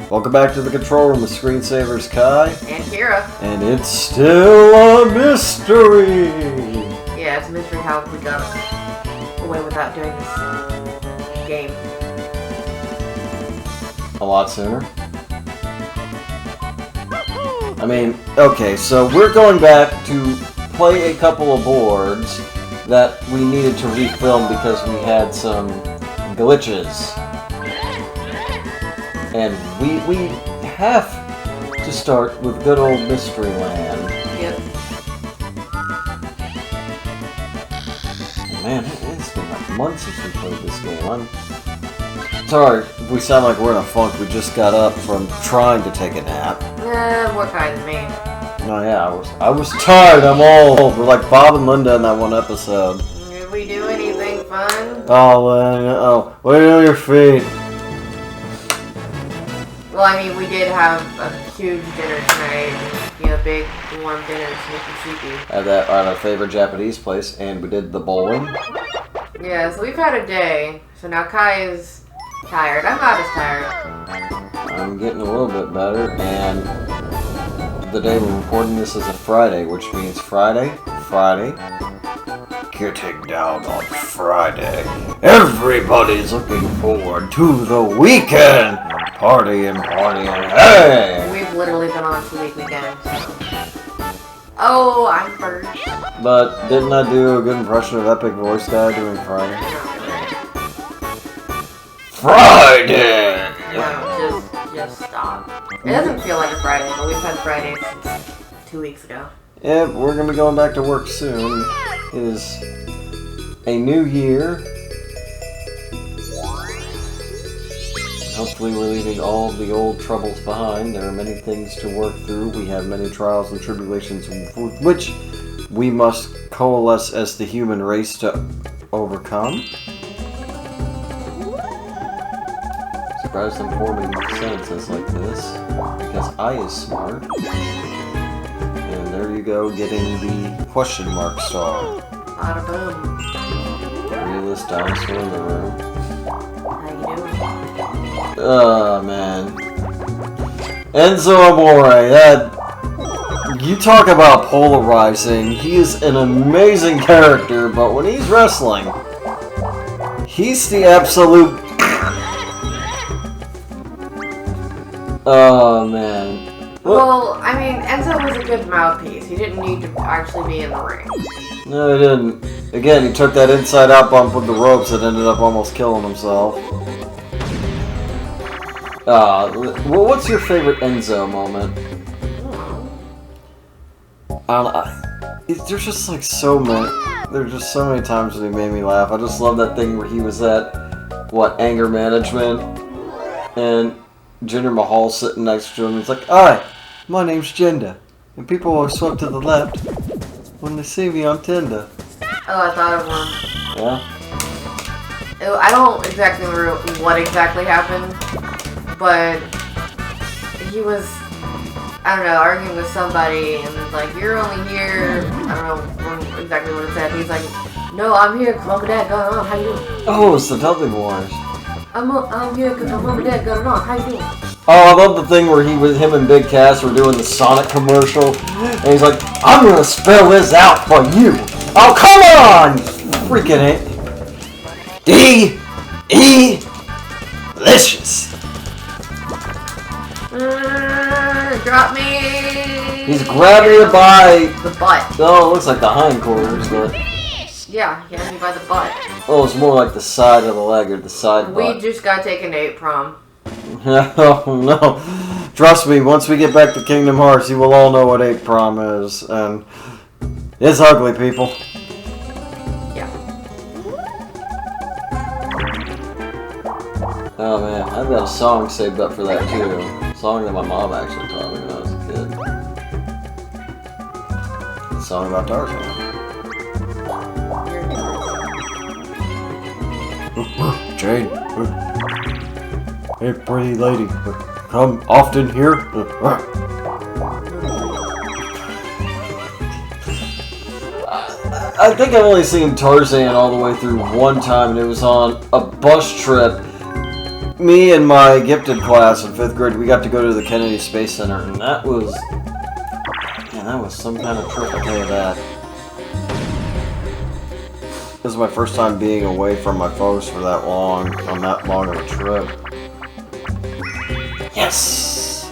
Welcome back to the control room with Screensavers Kai. And Kyra. And it's still a mystery! Yeah, it's a mystery how we got away without doing this game. A lot sooner. I mean, okay, so we're going back to play a couple of boards that we needed to refilm because we had some glitches. And we have to start with good old Mystery Land. Yep. Man, it's been like months since we played this game. I'm sorry if we sound like we're in a funk. We just got up from trying to take a nap. More kind than me. Oh yeah, I was tired. I'm old. We're like Bob and Linda in that one episode. Did we do anything fun? Oh, what are your feet? Well, I mean, we did have a huge dinner tonight. You know, big, warm dinner to make you sleepy. At our favorite Japanese place, and we did the bowling. Yeah, so we've had a day. So now Kai is tired. I'm not as tired. I'm getting a little bit better, and the day we're recording this is a Friday, which means Friday, getting down on Friday. Everybody's looking forward to the weekend! Partying, hey! We've literally been on 2-week weekend, so. Oh, I'm first. But didn't I do a good impression of Epic Voice Guy doing Friday? Friday! No, just stop. It doesn't feel like a Friday, but we've had Fridays since 2 weeks ago. Yep, we're gonna be going back to work soon. It is a new year. Hopefully we're leaving all the old troubles behind. There are many things to work through. We have many trials and tribulations which we must coalesce as the human race to overcome. Surprised I'm forming sentences like this, because I is smart. And there you go, getting the question mark star. Bada boom. Realist dinosaur in the room. How you doing? Oh man. Enzo Amore, that... You talk about polarizing. He is an amazing character, but when he's wrestling, he's the absolute... Oh man. Well, I mean, Enzo was a good mouthpiece. He didn't need to actually be in the ring. No, he didn't. Again, he took that inside-out bump with the ropes that ended up almost killing himself. Well, what's your favorite Enzo moment? There's just like so many. There's just so many times when he made me laugh. I just love that thing where he was at, anger management, and Jinder Mahal sitting next to him. He's like, "Hi, my name's Jinder, and people always swipe to the left when they see me on Tinder." Oh, I thought of one. Yeah? I don't exactly remember what exactly happened, but he was, I don't know, arguing with somebody, and it's like, "You're only here," I don't know exactly what it said. He's like, "No, I'm here because Mom and Dad got it on. How you doing?" Oh, it's the Dudley Boys. I'm here because my Mom and Dad got it on. How you doing? Oh, I love the thing where him and Big Cass were doing the Sonic commercial, and he's like, "I'm gonna spell this out for you." Oh, come on! Freaking it. D-E-licious. Drop me! He's grabbing it by... the butt. Oh, it looks like the hindquarters, but... Yeah, he had me by the butt. Oh, it's more like the side of the leg or the side butt. We just got taken to 8 prom. Oh, no. Trust me, once we get back to Kingdom Hearts, you will all know what 8 prom is. And it's ugly, people. Yeah. Oh, man. I've got a song saved up for that, too. A song that my mom actually taught me when I was a kid. A song about Tarzan. Jane. Hey, pretty lady. Come often here. I think I've only seen Tarzan all the way through one time, and it was on a bus trip me and my gifted class in 5th grade, we got to go to the Kennedy Space Center, and that was, man, that was some kind of trip, I'll tell you that. This is my first time being away from my folks for that long, on that long of a trip. Yes!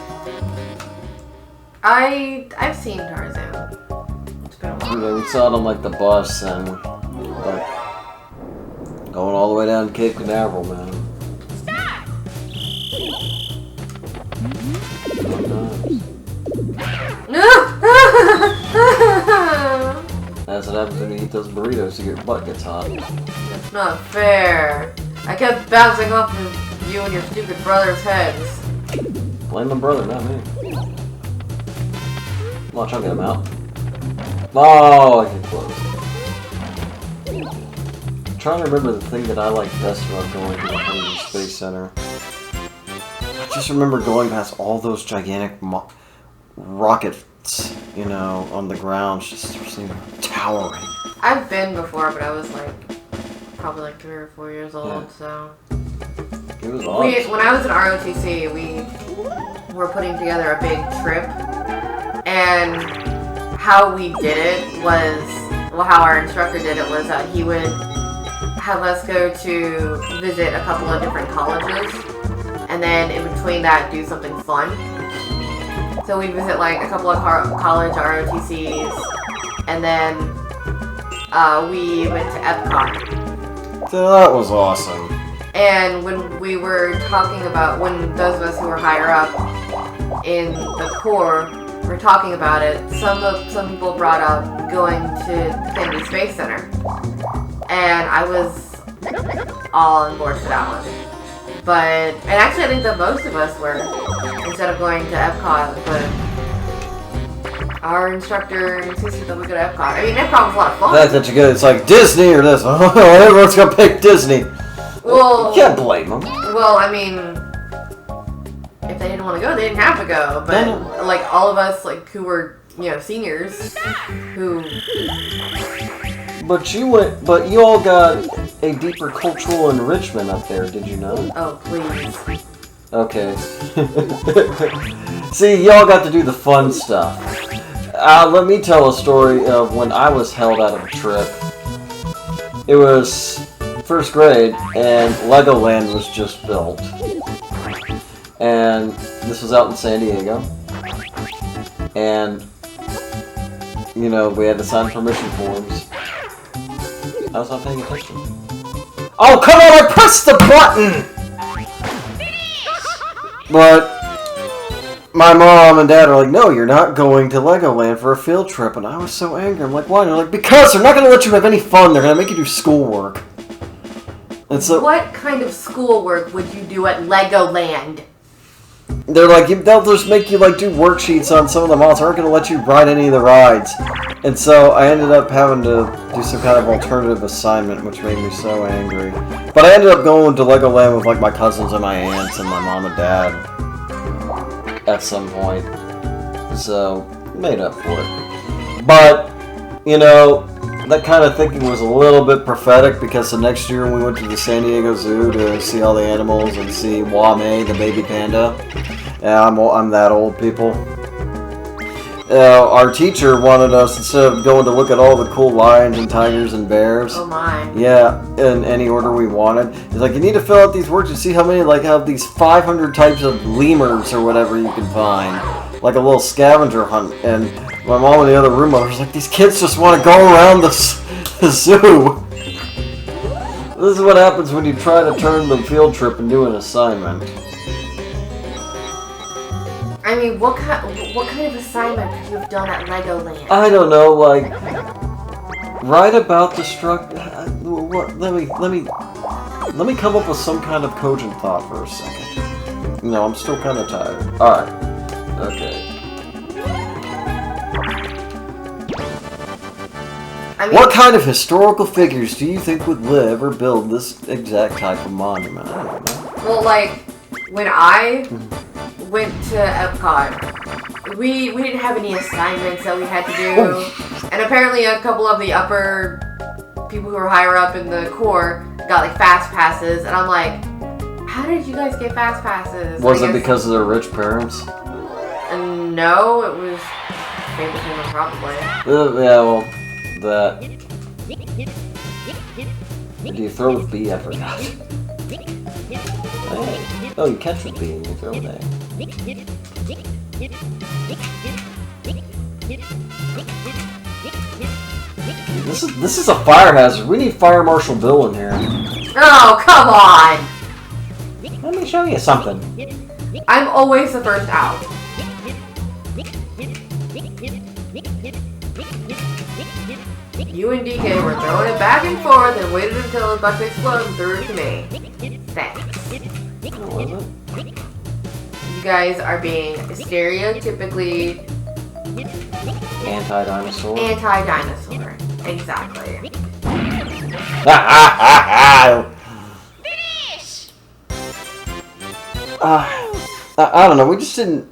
I've seen Tarzan. It's been a while. Yeah, we saw it on like the bus and like going all the way down to Cape Canaveral, man. Stop! That's what happens when you eat those burritos, so your butt gets hot. That's not fair. I kept bouncing off of you and your stupid brother's heads. Blame my brother, not me. Watch, I'll get him out. Oh, I get close. I'm trying to remember the thing that I like best about going to the Kennedy Space Center. I just remember going past all those gigantic rockets, you know, on the ground, just seemed towering. I've been before, but I was like, probably like 3 or 4 years old, Yeah. so. It was awesome. When I was in ROTC, we were putting together a big trip, and how we did it was, well, how our instructor did it was that he would have us go to visit a couple of different colleges, and then in between that, do something fun. So we'd visit like a couple of college ROTCs, and then we went to Epcot. So that was awesome. And when we were talking about, when those of us who were higher up in the Corps were talking about it, some people brought up going to the Kennedy Space Center. And I was all on board for that one. And actually I think that most of us were, instead of going to Epcot, but our instructor insisted that we go to Epcot. I mean, Epcot was a lot of fun. That's you good. It's like Disney or this. Everyone's gonna pick Disney. Well, You can't blame them. Well, I mean, if they didn't want to go, they didn't have to go. But like all of us, like who were, you know, seniors, who. But you all got a deeper cultural enrichment up there, did you know? Oh, please. Okay. See, y'all got to do the fun stuff. Let me tell a story of when I was held out of a trip. It was 1st grade, and Legoland was just built. And this was out in San Diego. And, you know, we had to sign permission forms. I was not paying attention. Oh, come on, I pressed the button! But my mom and dad are like, no, you're not going to Legoland for a field trip. And I was so angry. I'm like, why? And they're like, because they're not going to let you have any fun. They're going to make you do schoolwork. And so what kind of schoolwork would you do at Legoland? they're like, they'll just make you like do worksheets on some of the models. They aren't going to let you ride any of the rides. And so I ended up having to do some kind of alternative assignment, which made me so angry. But I ended up going to Legoland with like my cousins and my aunts and my mom and dad at some point. So, made up for it. But, you know, that kind of thinking was a little bit prophetic because the next year we went to the San Diego Zoo to see all the animals and see Wame, the baby panda. Yeah, I'm that old, people. Our teacher wanted us, instead of going to look at all the cool lions and tigers and bears, Oh my. yeah, in any order we wanted, he's like, you need to fill out these worksheets, see how many, like, have these 500 types of lemurs or whatever you can find. Like a little scavenger hunt. And my mom in the other room, I was like, these kids just want to go around the zoo. This is what happens when you try to turn the field trip into an assignment. I mean, what kind of assignment could you have done at Legoland? I don't know, like, write about the let me come up with some kind of cogent thought for a second. No, I'm still kind of tired. Alright. Okay. I mean, What kind of historical figures do you think would live or build this exact type of monument? I don't know. well, like, when I went to Epcot, we didn't have any assignments that we had to do. And apparently a couple of the upper people who were higher up in the Corps got, like, fast passes. And I'm like, How did you guys get fast passes? Was it because of their rich parents? No, it was favoritism probably. Yeah, well, that. Do you throw with B? I forgot. Hey. Oh, you catch with B and you throw with A. This is a fire hazard. We need Fire Marshal Bill in here. Oh, come on! Let me show you something. I'm always the first out. You and DK were throwing it back and forth and waited until it was about to explode and threw it to me. Thanks. What was it? You guys are being stereotypically Anti-dinosaur? anti-dinosaur. Exactly. Finish! I don't know, we just didn't...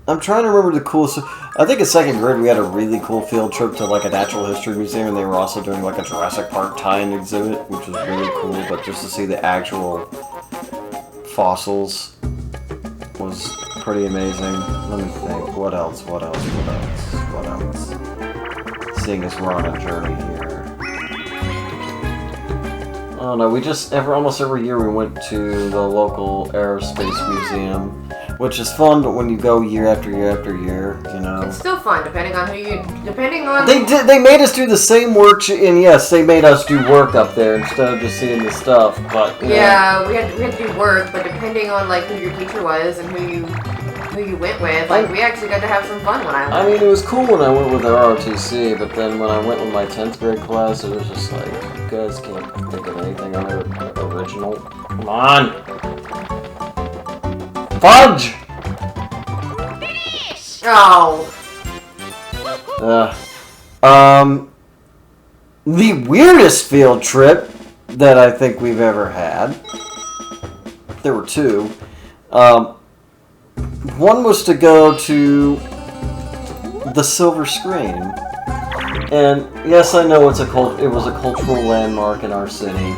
I'm trying to remember the coolest... I think in second grade we had a really cool field trip to like a natural history museum, and they were also doing like a Jurassic Park tie-in exhibit, which was really cool, but just to see the actual fossils was pretty amazing. Let me think, what else? Seeing as we're on a journey here. I don't know, we just, almost every year we went to the local aerospace museum, which is fun, but when you go year after year after year, you know. It's still fun, depending on They made us do the same work, and yes, they made us do work up there instead of just seeing the stuff, but, you know. we had to do work, but depending on, like, who your teacher was and who you went with, like, we actually got to have some fun when I went. I mean, it was cool when I went with the ROTC, but then when I went with my 10th grade class, it was just like, you guys can't think of anything original. Come on! Fudge! Finish! Oh. The weirdest field trip that I think we've ever had. There were two. One was to go to the Silver Screen. And yes, I know it was a cultural landmark in our city.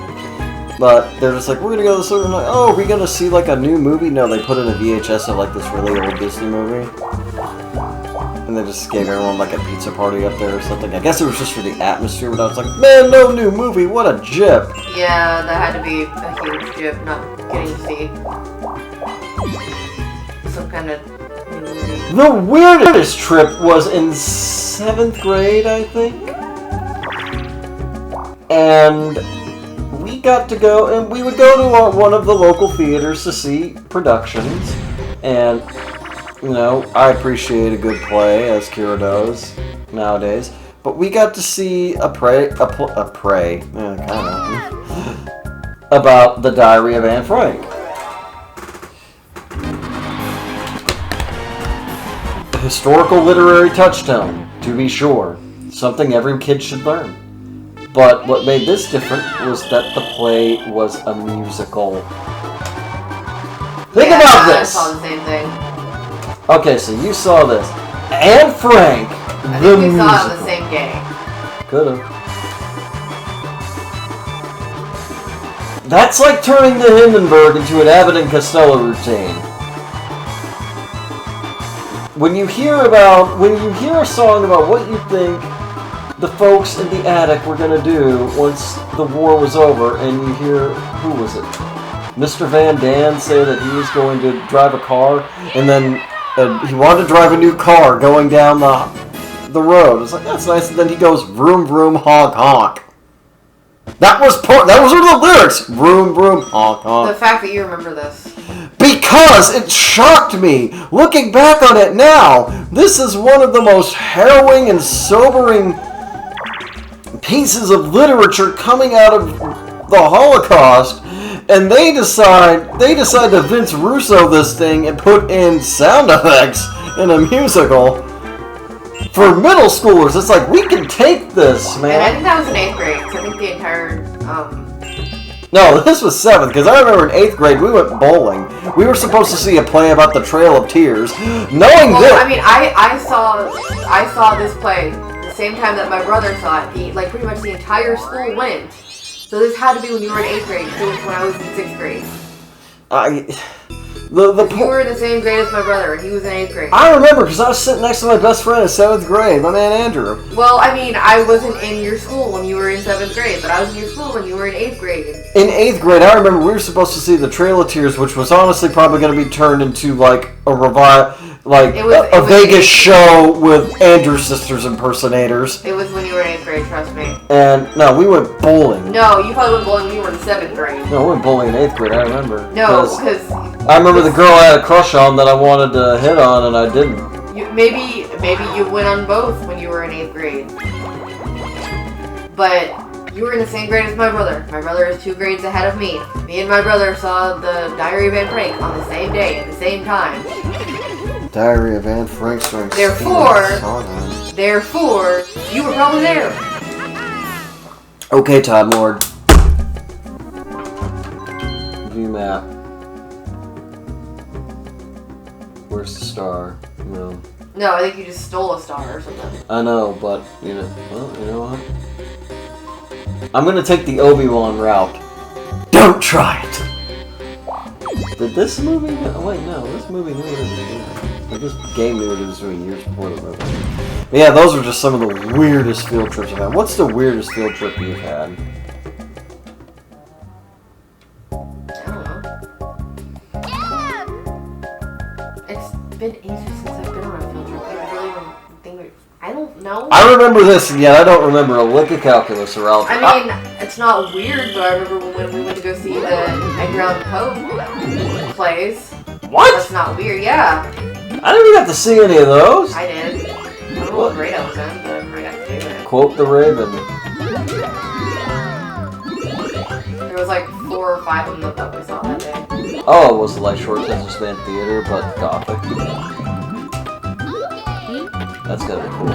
But they're just like, we're gonna go to the Silver. I'm like, oh, are we gonna see like a new movie? No, they put in a VHS of like this really old Disney movie. And they just gave everyone like a pizza party up there or something. I guess it was just for the atmosphere, but I was like, man, no new movie, what a jip. Yeah, that had to be a huge jip, not getting to see some kind of new movie. The weirdest trip was in 7th grade, I think. And we got to go, and we would go to one of the local theaters to see productions. And, you know, I appreciate a good play, as Kyra does nowadays. But we got to see a play, about the Diary of Anne Frank. Historical literary touchstone, to be sure. Something every kid should learn. But what made this different was that the play was a musical. Think about this! I saw the same thing. Okay, so you saw this. Anne Frank, the We musical. saw it on the same day. Could've. That's like turning the Hindenburg into an Abbott and Costello routine. When you hear a song about what you think the folks in the attic were gonna do once the war was over, and you hear, who was it? Mr. Van Dam say that he was going to drive a car, and then he wanted to drive a new car going down the road. It's like, that's nice, and then he goes, vroom vroom honk honk. That was one of the lyrics. Vroom vroom honk honk. The fact that you remember this. Because it shocked me. Looking back on it now, this is one of the most harrowing and sobering pieces of literature coming out of the Holocaust, and they decide to Vince Russo this thing and put in sound effects in a musical for middle schoolers. It's like, we can take this, man. And I think that was in 8th grade, so I think the entire, No, this was 7th, because I remember in 8th grade we went bowling. We were supposed to see a play about the Trail of Tears. Knowing this... I mean, I saw this play the same time that my brother saw it. Like, pretty much the entire school went. So this had to be when you were in 8th grade, so it was when I was in 6th grade. You were in the same grade as my brother, and he was in 8th grade. I remember, because I was sitting next to my best friend in 7th grade, my man Andrew. Well, I mean, I wasn't in your school when you were in 7th grade, but I was in your school when you were in 8th grade. In 8th grade, I remember we were supposed to see the Trail of Tears, which was honestly probably going to be turned into, like, a a Vegas show with Andrew's Sisters impersonators. It was when you were in 8th grade, trust me. And, no, we went bowling. No, you probably went bowling when you were in 7th grade. No, we went bowling in 8th grade, I remember. No, because... I remember the girl I had a crush on that I wanted to hit on, and I didn't. Maybe you went on both when you were in 8th grade. But you were in the same grade as my brother. My brother is 2 grades ahead of me. Me and my brother saw the Diary of Anne Frank on the same day at the same time. Diary of Anne Frank starring Therefore, you were probably there. Okay, Todd Lord. View map. Where's the star? No. No, I think you just stole a star or something. I know, but, you know what? I'm gonna take the Obi-Wan route. Don't try it! Did this movie... Oh, wait, no. This movie knew what it was doing. Like, this game knew what it was doing years before the movie. But yeah, those are just some of the weirdest field trips I've had. What's the weirdest field trip you've had? Been ages since I've been on a field trip. I don't know. I remember this, and yet I don't remember a lick of calculus or algebra. I mean, it's not weird, but I remember when we went to go see the Edgar Allan Poe plays. What? That's not weird, yeah. I didn't even have to see any of those. I did. I don't know what grade I was in, but I got to do it. Quote the Raven. There was like 4 or 5 of them that we saw that day. Oh, it was the Light Short Attention Span Theater, but Gothic. That's gotta be cool.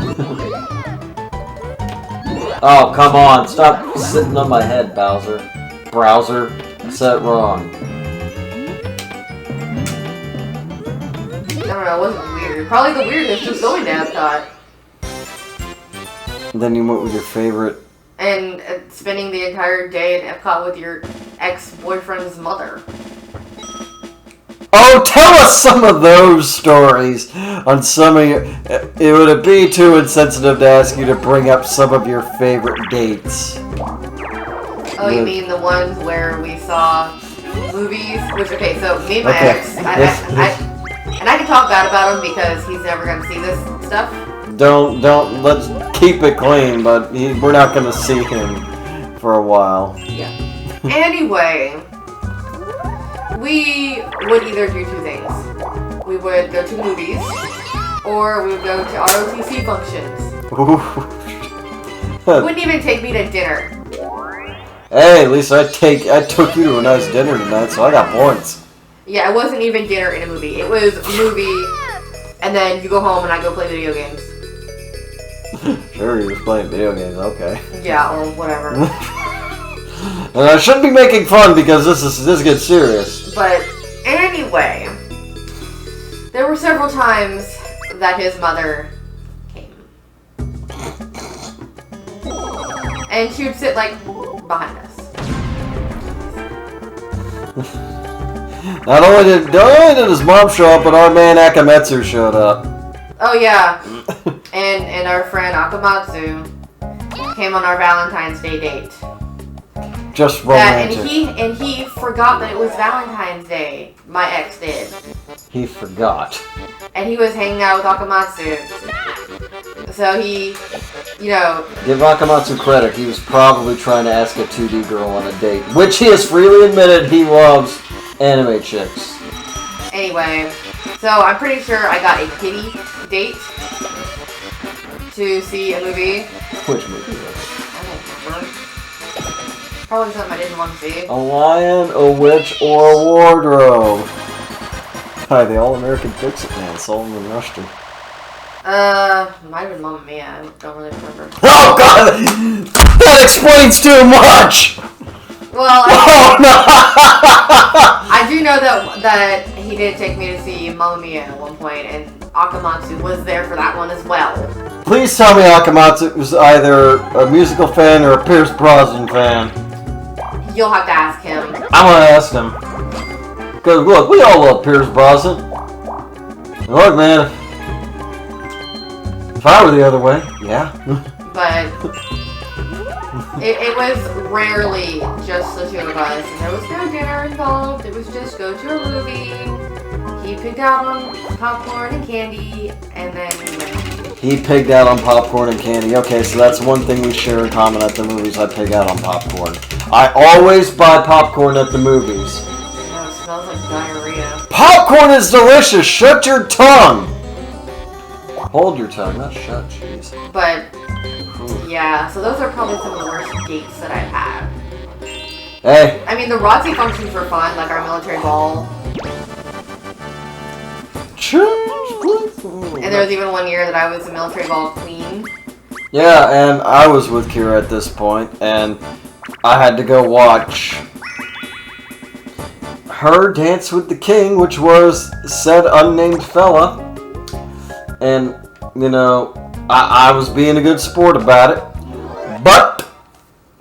Oh, come on. Stop sitting on my head, Bowser. Browser. I said it wrong. I don't know, it wasn't weird. Probably the weirdest was going to Epcot. And then you went with your favorite... And spending the entire day in Epcot with your ex-boyfriend's mother. Oh, tell us some of those stories on some of your... It would be too insensitive to ask you to bring up some of your favorite dates. Oh, you mean the ones where we saw movies? Which, okay, so me and my ex, and I can talk bad about him because he's never going to see this stuff. Let's keep it clean, but we're not going to see him for a while. Yeah. Anyway... We would either do 2 things. We would go to the movies, or we would go to ROTC functions. Wouldn't even take me to dinner. Hey, at least I took you to a nice dinner tonight, so I got points. Yeah, it wasn't even dinner in a movie. It was a movie, and then you go home and I go play video games. Sure, you was playing video games, okay. Yeah, or whatever. And I shouldn't be making fun because this gets serious. But anyway, there were several times that his mother came. And she would sit, like, behind us. Not only did his mom show up, but our man Akametsu showed up. Oh, yeah. and our friend Akamatsu came on our Valentine's Day date. Just romantic. And he forgot that it was Valentine's Day. My ex did. He forgot. And he was hanging out with Akamatsu. So he, you know... Give Akamatsu credit. He was probably trying to ask a 2D girl on a date. Which he has freely admitted he loves anime chicks. Anyway, so I'm pretty sure I got a kitty date to see a movie. Which movie was it? I don't remember. Probably something I didn't want to see. A lion, a witch, or a wardrobe. Hi, the All-American Fix-It Man, Solomon Rushdie. Might have been Mamma Mia. I don't really remember. Oh God, that explains too much. Well, I do know that he did take me to see Mamma Mia at one point, and Akamatsu was there for that one as well. Please tell me Akamatsu was either a musical fan or a Pierce Brosnan fan. You'll have to ask him. I want to ask him. Because, look, we all love Pierce Brosnan. Look, man, if I were the other way, yeah. But it was rarely just the two of us. And there was no dinner involved. It was just go to a movie. He picked out on popcorn and candy, and then we went. He pigged out on popcorn and candy. Okay, so that's one thing we share in common at the movies. I pig out on popcorn. I always buy popcorn at the movies. Oh, it smells like diarrhea. Popcorn is delicious. Shut your tongue. Hold your tongue, not shut. Jeez. But yeah, so those are probably some of the worst dates that I've had. Hey. I mean, the ROTC functions were fun, like our military ball. And there was even one year that I was a military ball queen. Yeah, and I was with Kyra at this point, and I had to go watch her dance with the king, which was said unnamed fella. And, you know, I was being a good sport about it. But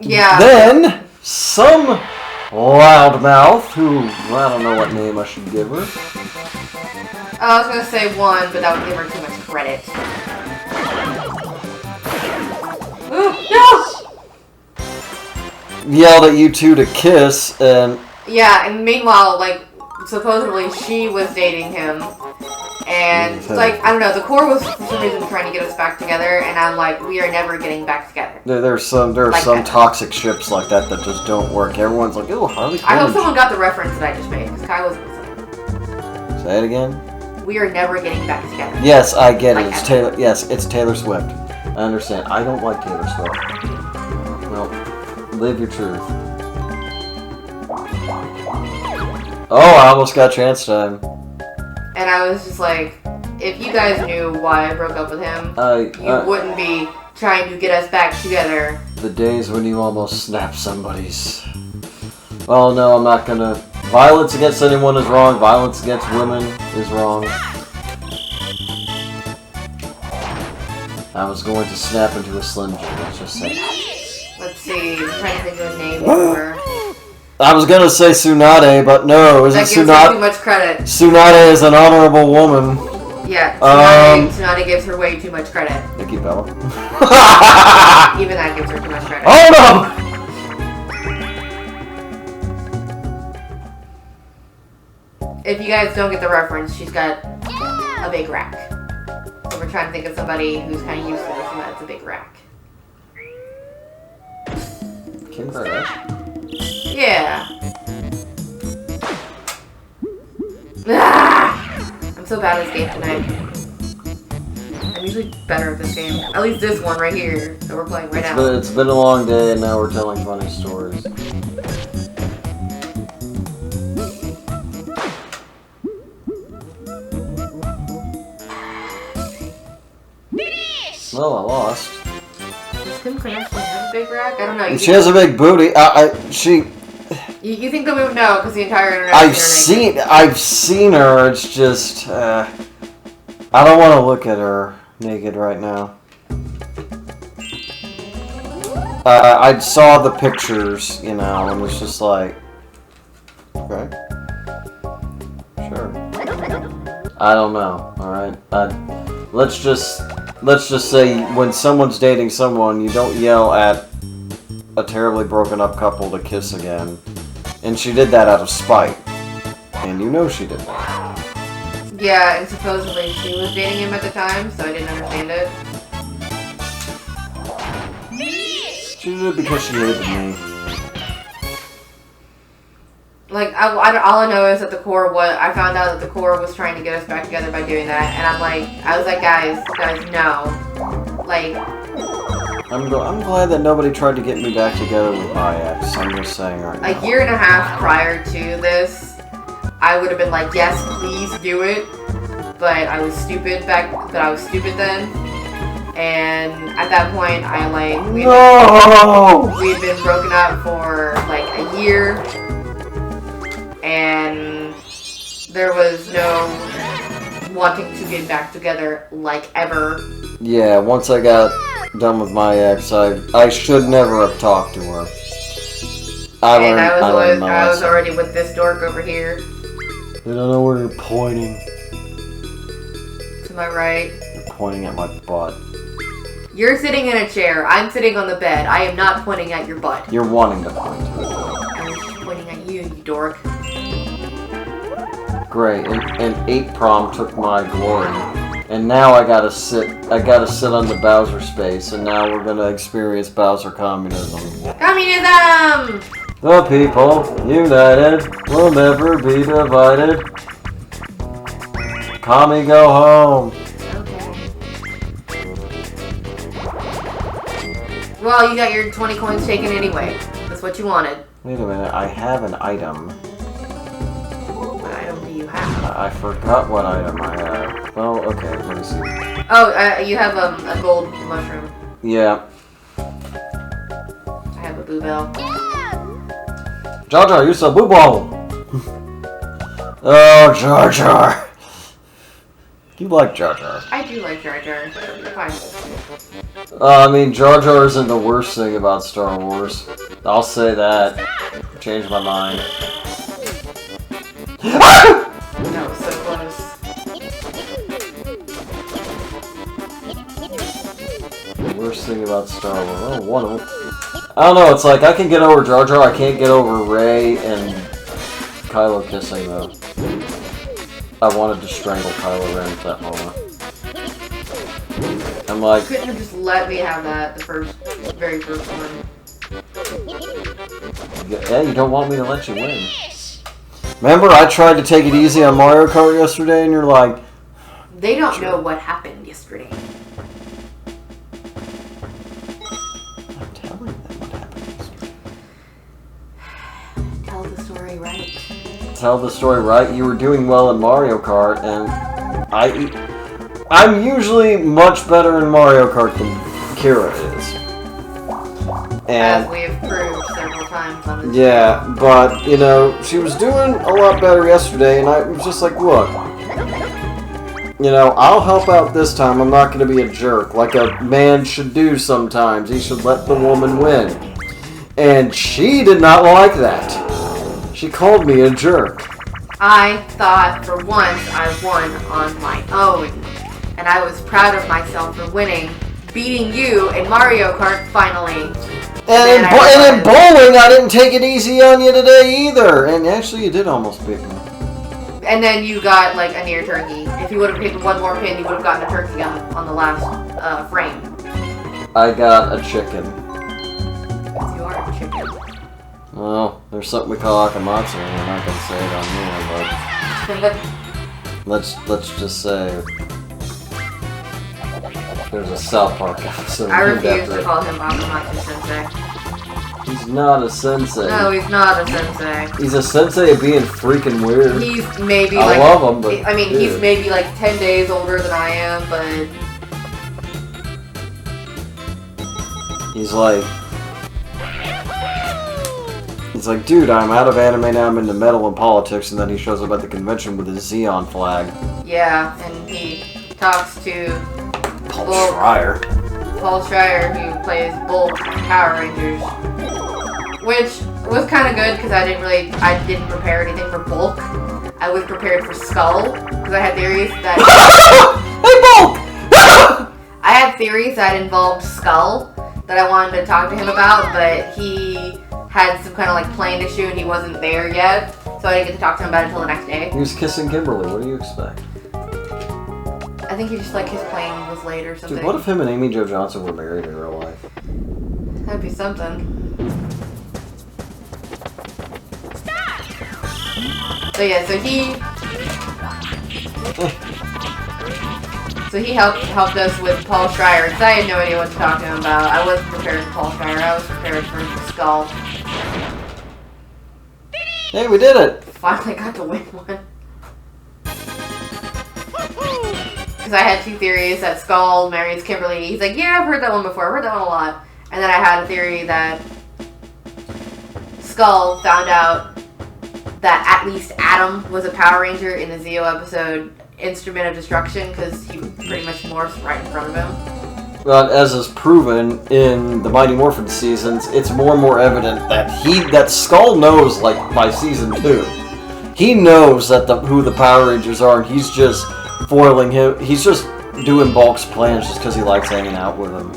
yeah, then some loudmouth, who I don't know what name I should give her. I was gonna say one, but that would give her too much credit. Ooh, no! Yelled at you two to kiss, and yeah, and meanwhile, like, supposedly she was dating him. And, like, I don't know, the Corps was for some reason trying to get us back together, and I'm like, we are never getting back together. There are some Like that. toxic ships like that just don't work. Everyone's like, oh, Harley Quinn. I hope someone got the reference that I just made, because Kai wasn't listening. Say it again. We are never getting back together. Yes, I get it. Like It's that. Taylor. Yes, it's Taylor Swift. I understand. I don't like Taylor Swift. Well, live your truth. Oh, I almost got chance time. And I was just like, if you guys knew why I broke up with him, you wouldn't be trying to get us back together. The days when you almost snap somebody's. Oh no, I'm not gonna. Violence against anyone is wrong. Violence against women is wrong. I was going to snap into a Slim Jim, let's just say. Let's see, I'm trying to think of a name for her. I was gonna say Tsunade, but no, isn't That gives her too Tsunade? much credit. Tsunade is an honorable woman. Yeah, Tsunade gives her way too much credit. Nikki Bella. Even that gives her too much credit. Oh no! If you guys don't get the reference, she's got a big rack. So we're trying to think of somebody who's kind of useless and that's a big rack. Kim Kardashian. Yeah. Ah! I'm so bad at this game tonight. I'm usually better at this game. At least this one right here that we're playing right now. It's been a long day and now we're telling funny stories. Well, I lost. Does Kim Kardashian have a big rack? I don't know. She has a big booty. You think that we would know because the entire internet. I've seen her. It's just I don't want to look at her naked right now. I saw the pictures, you know, and was just like, okay, sure. I don't know. All right. Let's just say when someone's dating someone, you don't yell at a terribly broken up couple to kiss again. And she did that out of spite. And you know she did that. Yeah, and supposedly she was dating him at the time, so I didn't understand it. She did it because she hated me. Like, all I know is that the Corps I found out that the Corps was trying to get us back together by doing that, and I was like, guys, no. Like, I'm glad that nobody tried to get me back together with my ex. I'm just saying right now. a year and a half prior to this, I would have been like, yes, please do it. But I was stupid then. And at that point, we had been broken up for like a year. And there was no wanting to get back together like ever. Yeah, once I got done with my ex, I should never have talked to her. I was already with this dork over here. don't know where you're pointing. To my right. You're pointing at my butt. You're sitting in a chair. I'm sitting on the bed. I am not pointing at your butt. You're wanting to point to it. I was just pointing at you, you dork. Great. And 8 prom took my glory. And now I gotta sit on the Bowser space, and now we're gonna experience Bowser communism. Communism! The people, united, will never be divided. Commie, go home. Okay. Well, you got your 20 coins taken anyway. That's what you wanted. Wait a minute, I have an item. What item do you have? I forgot what item I have. Well, okay, let me see. Oh, you have a gold mushroom. Yeah. I have a Boo Bell. Jar Jar, use a boo ball! Oh, Jar Jar! You like Jar Jar. I do like Jar Jar. Fine. I mean, Jar Jar isn't the worst thing about Star Wars. I'll say that. Changed my mind. That was so close. The worst thing about Star Wars. Oh, one of them. I don't know, it's like I can get over Jar Jar, I can't get over Rey and Kylo kissing though. I wanted to strangle Kylo Ren at that moment. I'm like, You couldn't have just let me have that the very first one. yeah, you don't want me to let you win. Remember, I tried to take it easy on Mario Kart yesterday, and you're like, They don't know what happened yesterday. I'm telling them what happened yesterday. Tell the story right. Tell the story right. You were doing well in Mario Kart, and I'm usually much better in Mario Kart than Kyra is. As And we have proved several times on this yeah, but you know, she was doing a lot better yesterday, and I was just like, look, you know, I'll help out this time. I'm not going to be a jerk, like a man should do sometimes. He should let the woman win. And she did not like that. She called me a jerk. I thought for once I won on my own. And I was proud of myself for winning, beating you in Mario Kart finally. And in bowling, I didn't take it easy on you today either. And actually, you did almost beat me. And then you got like a near turkey. If you would have taken one more pin, you would have gotten a turkey on the last frame. I got a chicken. Because you are a chicken. Well, there's something we call akamatsu, and we're not gonna say it on here, but let's just say there's a South Park episode. I refuse to call him Akamatsu Sensei. He's not a sensei. No, he's not a sensei. He's a sensei of being freaking weird. He's maybe I like... love him, but I mean, dude. he's maybe like 10 days older than I am, but... He's like, dude, I'm out of anime now, I'm into metal and politics, and then he shows up at the convention with his Xeon flag. Yeah, and he talks to... Paul Schreier. Paul Schreier, who plays Bulk Power Rangers. Which was kind of good, because I didn't prepare anything for Bulk. I was prepared for Skull, because I had theories that... Hey, Bulk! I had theories that involved Skull, that I wanted to talk to him about, but he had some kind of like plane issue and he wasn't there yet, so I didn't get to talk to him about it until the next day. He was kissing Kimberly, what do you expect? I think he just like his plane was late or something. Dude, what if him and Amy Jo Johnson were married in real life? That'd be something. Stop! So yeah, so he helped us with Paul Schreier, because I had no idea what to talk to him about. I wasn't prepared for Paul Schreier, I was prepared for Skull. Hey, we did it! Finally got to win one. Because I had two theories that Skull marries Kimberly. He's like, yeah, I've heard that one before. I've heard that one a lot. And then I had a theory that Skull found out that at least Adam was a Power Ranger in the Zeo episode Instrument of Destruction, because he pretty much morphs right in front of him. But as is proven in the Mighty Morphin seasons, it's more and more evident that Skull knows, like, by season 2. He knows that who the Power Rangers are, and he's just foiling him. He's just doing Bulk's plans just because he likes hanging out with him.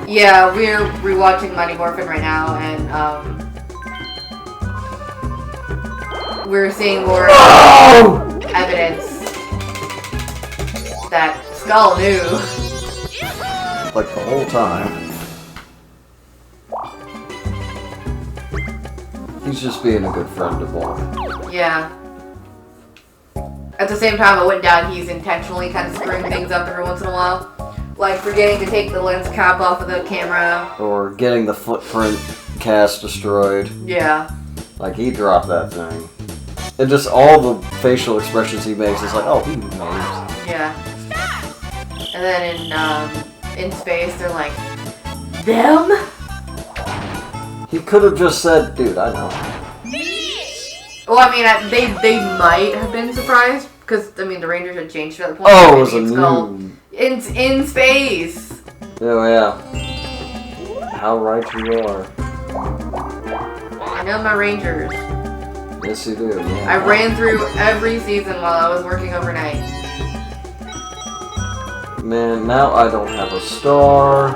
Yeah, we're rewatching Mighty Morphin right now, and we're seeing more evidence that Skull knew. Like the whole time. He's just being a good friend to Bulk. Yeah. At the same time, I went down, he's intentionally kind of screwing things up every once in a while. Like forgetting to take the lens cap off of the camera. Or getting the footprint cast destroyed. Yeah. Like, he dropped that thing. And just all the facial expressions he makes is like, oh, he knows. Yeah. And then in space, they're like, them? He could have just said, dude, I know. Well, I mean, they might have been surprised, because, I mean, the Rangers had changed at that point. Oh, it was a new... In space! Oh, yeah. How right you are. I know my Rangers. Yes, you do, yeah. I ran through every season while I was working overnight. Man, now I don't have a star.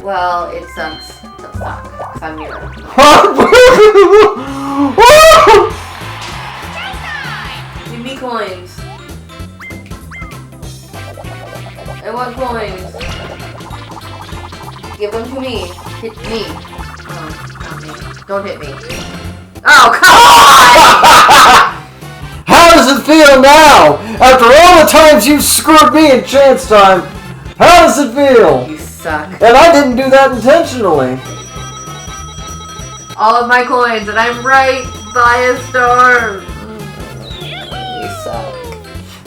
Well, it sucks. It'll suck, because I'm new. Give me coins. I want coins. Give them to me. Hit me. Oh, not me. Don't hit me. Oh, come on! How does it feel now? After all the times you screwed me in chance time, how does it feel? You suck. And I didn't do that intentionally. All of my coins, and I'm right by a star. You suck.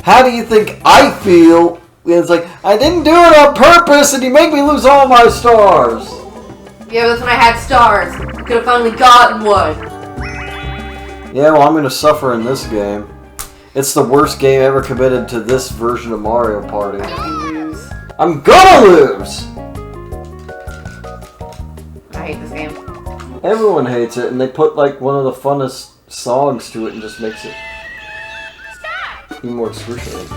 How do you think I feel? It's like, I didn't do it on purpose, and you make me lose all my stars. Yeah, that's when I had stars. I could have finally gotten one. Yeah, well, I'm going to suffer in this game. It's the worst game ever committed to this version of Mario Party. You lose. I'm gonna lose! I hate this game. Everyone hates it, and they put like one of the funnest songs to it and just makes it even more excruciating.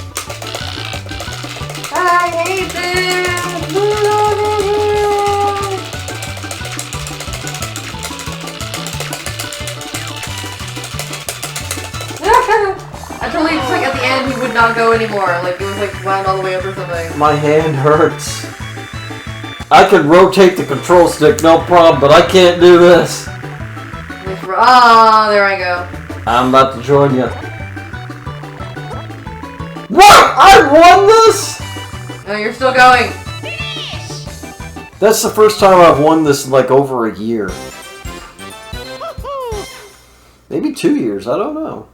I hate this! I totally just like at the end he would not go anymore. Like it was like wound all the way up or something. My hand hurts. I can rotate the control stick, no problem, but I can't do this. Oh, there I go. I'm about to join you. What? I won this? No, you're still going. That's the first time I've won this in like over a year. Maybe 2 years, I don't know.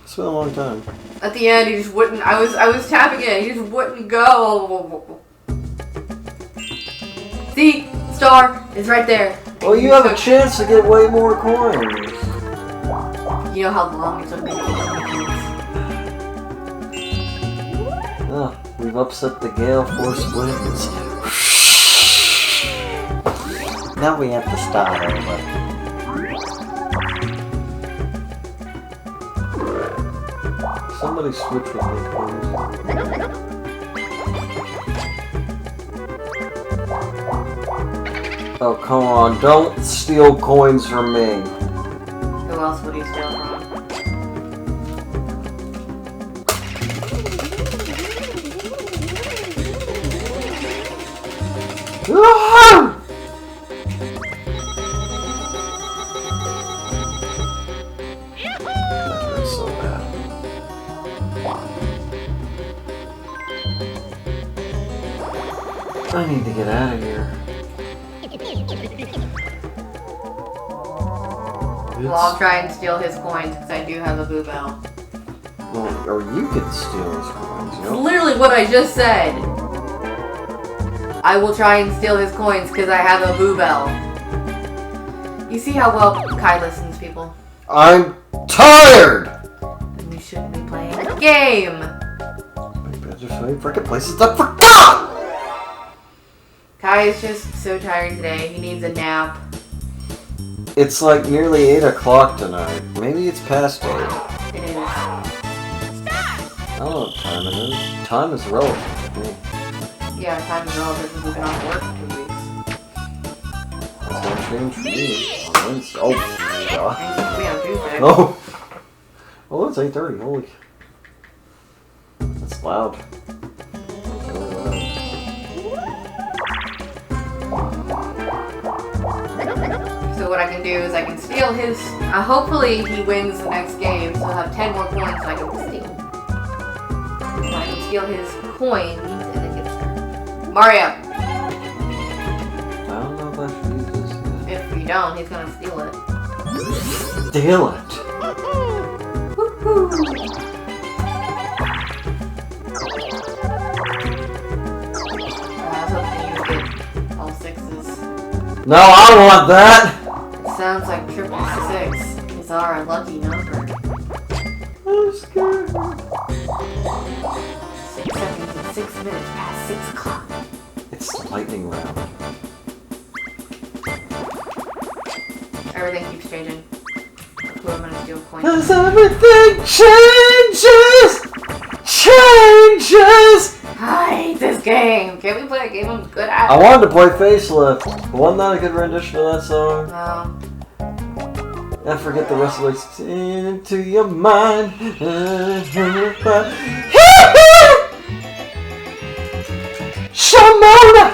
It's been a long time. At the end, he just wouldn't. I was tapping it. He just wouldn't go. See, star is right there. Well, you have a chance to get way more coins. You know how long it took me to get coins? Oh, we've upset the Gale Force winds. Now we have to start over. Somebody switch with me, please. Oh, come on. Don't steal coins from me. Who else would he steal from? Ah! That hurts so bad. I need to get out of here. Well, I'll try and steal his coins because I do have a Boo Bell. Well, or you can steal his coins, you know? Literally what I just said. I will try and steal his coins because I have a Boo Bell. You see how well Kai listens, people? I'm tired! Then we shouldn't be playing a game. Maybe I just find freaking places that forgot! Kai is just so tired today. He needs a nap. It's like nearly 8 o'clock tonight. Maybe it's past 8. It is. I don't know what time it is. Time is relative. Yeah, time is relative because we've been off work for 2 weeks. That's gonna change for me. On Wednesday. Oh, God. We on Tuesday. Oh! Oh, it's 8:30. Holy. That's loud. That's really loud. So what I can do is I can steal his... hopefully he wins the next game, so I'll have 10 more coins I can steal. So I can steal his coins and then get started. Mario! I don't know if I should use this yet. If we don't, he's gonna steal it. Steal it! Woohoo! I was hoping you would get all 6s. No, I want that! It sounds like 666 is our lucky number. I'm scared. 6 seconds and 6 minutes past 6 o'clock. It's lightning round. Everything keeps changing. Who I'm gonna steal coins. Cause everything changes! Changes! I hate this game. Can't we play a game I'm good at? I wanted to play Facelift. Wasn't that a good rendition of that song? No. I forget the rest of the lyrics. Into your mind. Shamona!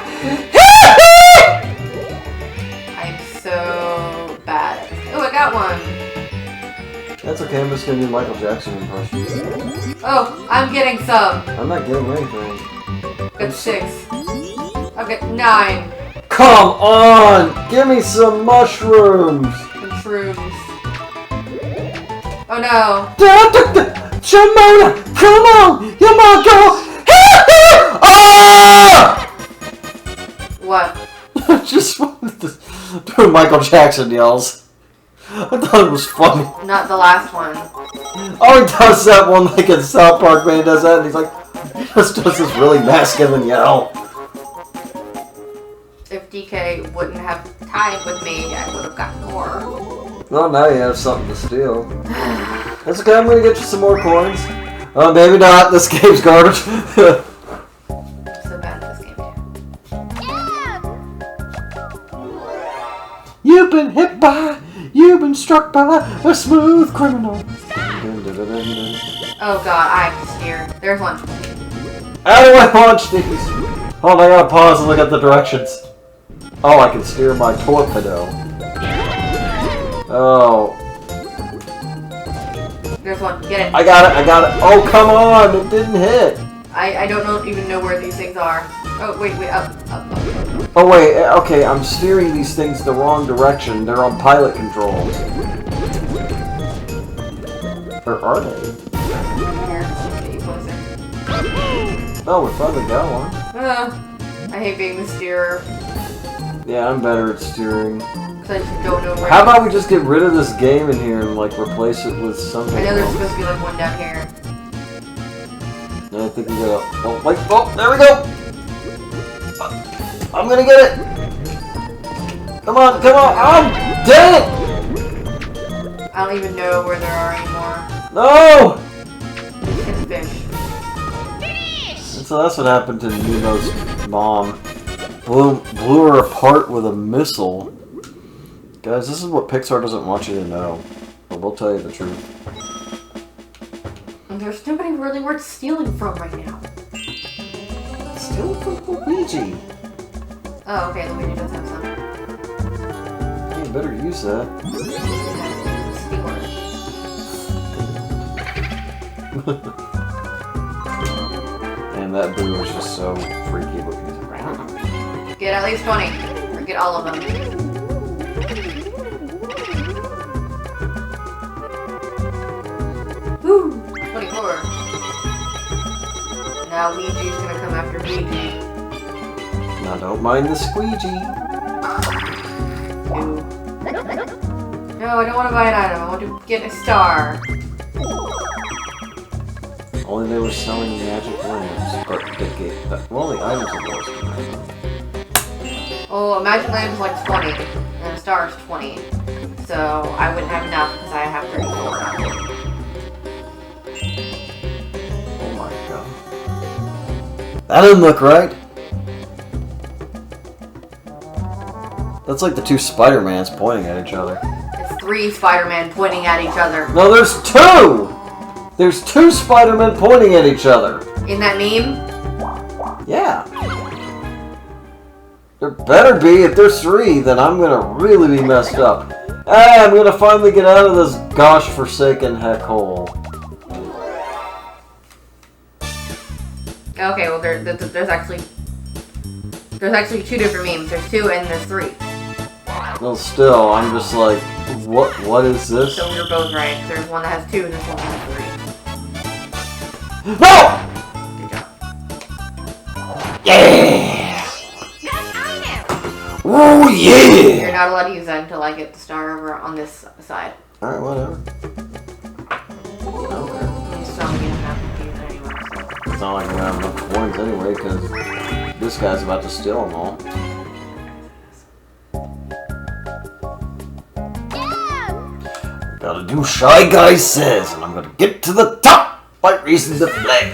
I'm so bad at this. Oh, I got one. That's okay, I'm just gonna do Michael Jackson impression. Oh, I'm getting some. I'm not getting anything. Got 6. I've got 9. Come on! Give me some mushrooms! And shrooms. Oh no. Shamona! Come on! Come on, girl! Ah! What? I just wanted to do Michael Jackson yells. I thought it was funny. Not the last one. Oh, he does that one like in South Park, man. He does that and he's like, he just does this really masculine yell. If DK wouldn't have tied with me, I would have gotten more. Well, now you have something to steal. That's okay, I'm gonna get you some more coins. Oh, maybe not. This game's garbage. I'm so bad at this game, too. You've been hit by, you've been struck by a smooth criminal. Oh god, I have to steer. There's one. How do I launch these? Hold on, I gotta pause and look at the directions. Oh, I can steer my torpedo. Oh. There's one. Get it. I got it, I got it. Oh, come on, it didn't hit. I don't even know where these things are. Oh, wait, up. Oh, wait, okay, I'm steering these things the wrong direction. They're on pilot controls. Or are they? Here, let's get you closer. Oh, we finally got one. I hate being the steerer. Yeah, I'm better at steering. Because I just don't know where. How about we just get rid of this game in here and, like, replace it with something I know there's else? supposed to be like one down here. No, I think we gotta... Oh, wait, oh, there we go! I'm gonna get it! Come on, come on! Oh, dang it! I don't even know where there are anymore. No! It's fish. And so that's what happened to Nemo's mom. Blew her apart with a missile. Guys, this is what Pixar doesn't want you to know. But we'll tell you the truth. And there's nobody really worth stealing from right now. Steal from Luigi. Oh, okay, Luigi does have some. Hey, you better use that. Steal it. And that boo is just so freaky looking. Get at least 20. Or get all of them. Woo! 24. Now Luigi's gonna come after Luigi. Now don't mind the squeegee. 2. No, I don't want to buy an item. I want to get a star. Only they were selling magic lamps. Or well, the items are worse than that. Oh, a magic lamp is like 20. And a star is 20. so I wouldn't have enough because I have 34. Oh my god. That doesn't look right. That's like the two Spider-Mans pointing at each other. It's 3 Spider-Man pointing at each other. No, there's 2! There's 2 Spider-Men pointing at each other. In that meme? Yeah. There better be. If there's 3, then I'm gonna really be messed up. Hey, I'm gonna finally get out of this gosh forsaken heck hole. Okay, well there's actually 2 different memes. There's 2 and there's 3. Well, still, I'm just like, what is this? So we're both right. There's one that has 2 and there's one that has 3. No! Good job. Yeah! Oh yeah! You're not allowed to use that until I get the star over on this side. Alright, whatever. It's not gonna happen to use it anyway. So. It's not like I'm gonna have enough coins anyway, because this guy's about to steal them all. Gotta do Shy Guy says, and I'm gonna get to the top by raising the flag.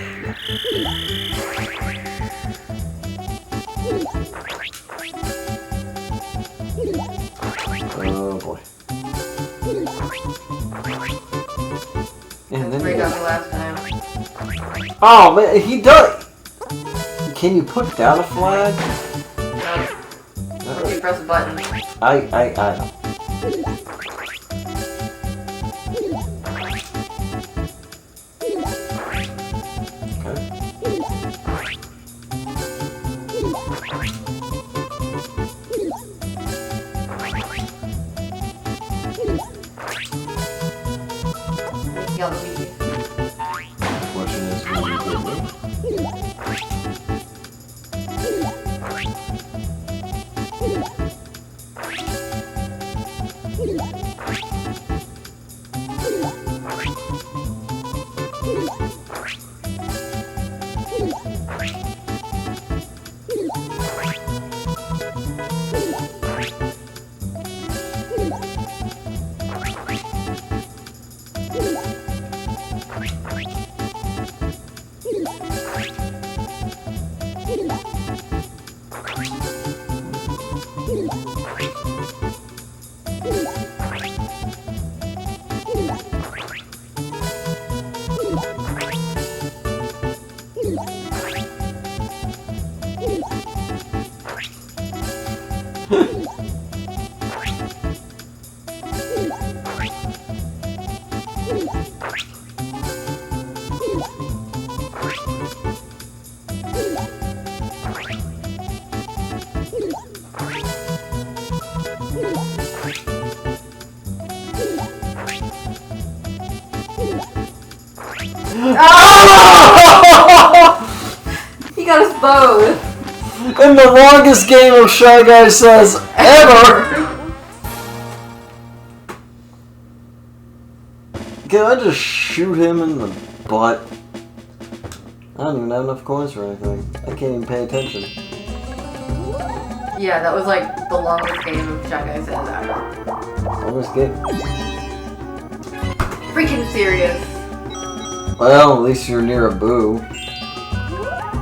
Oh boy. And then Three got me last time. oh man, he does. Can you put down a flag? No. You press a button. I don't. Yellow Luigi. Question is, will you get me? He got us both. In the longest game of Shy Guy Says ever! Can I just shoot him in the butt? I don't even have enough coins for anything. I can't even pay attention. Yeah, that was like the longest game of Shy Guy Says ever. Longest game? Freaking serious. Well, at least you're near a boo.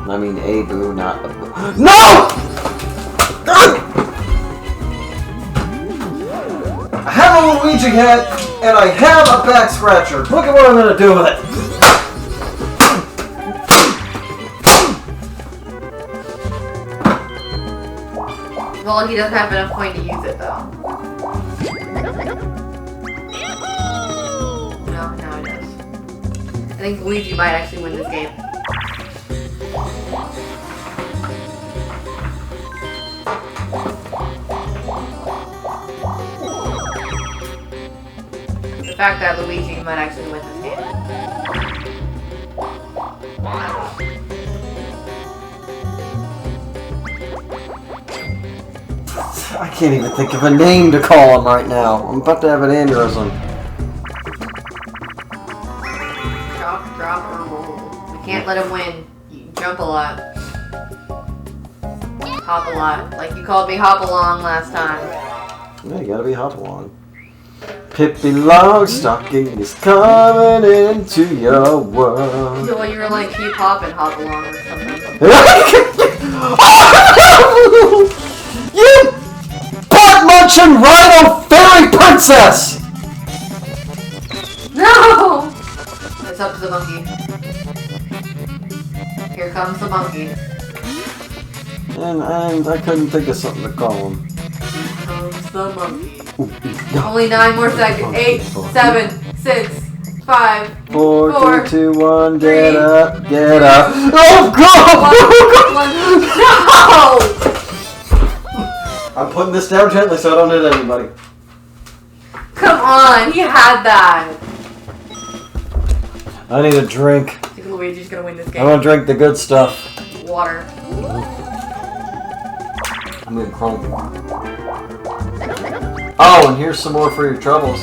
I mean a boo, not a boo. No! I have a Luigi hat, and I have a back scratcher. Look at what I'm gonna do with it. Well, he doesn't have enough coin to use it though. No, now he does. I think Luigi might actually win this game. The fact that Luigi might actually win this game. I can't even think of a name to call him right now. I'm about to have an aneurysm. Chop, drop, or roll. We can't let him win. You jump a lot. Hop a lot. Like you called me Hop Along last time. Yeah, you gotta be Hopalong. Pippi Longstocking is coming into your world. So you were like keep hop and hop along or something. You butt-munching rhino fairy princess! No! It's up to the monkey. Here comes the monkey. And I couldn't think of something to call him. Here comes the monkey. Only 9 more seconds. 8, 7, 6, 5, 4, 4, 3, 2, 1, three, get up, get up. Oh God! No! I'm putting this down gently so I don't hit anybody. Come on, he had that. I need a drink. I think Luigi's gonna win this I game. want to drink the good stuff. Water. I'm gonna crumble. Oh, and here's some more for your troubles.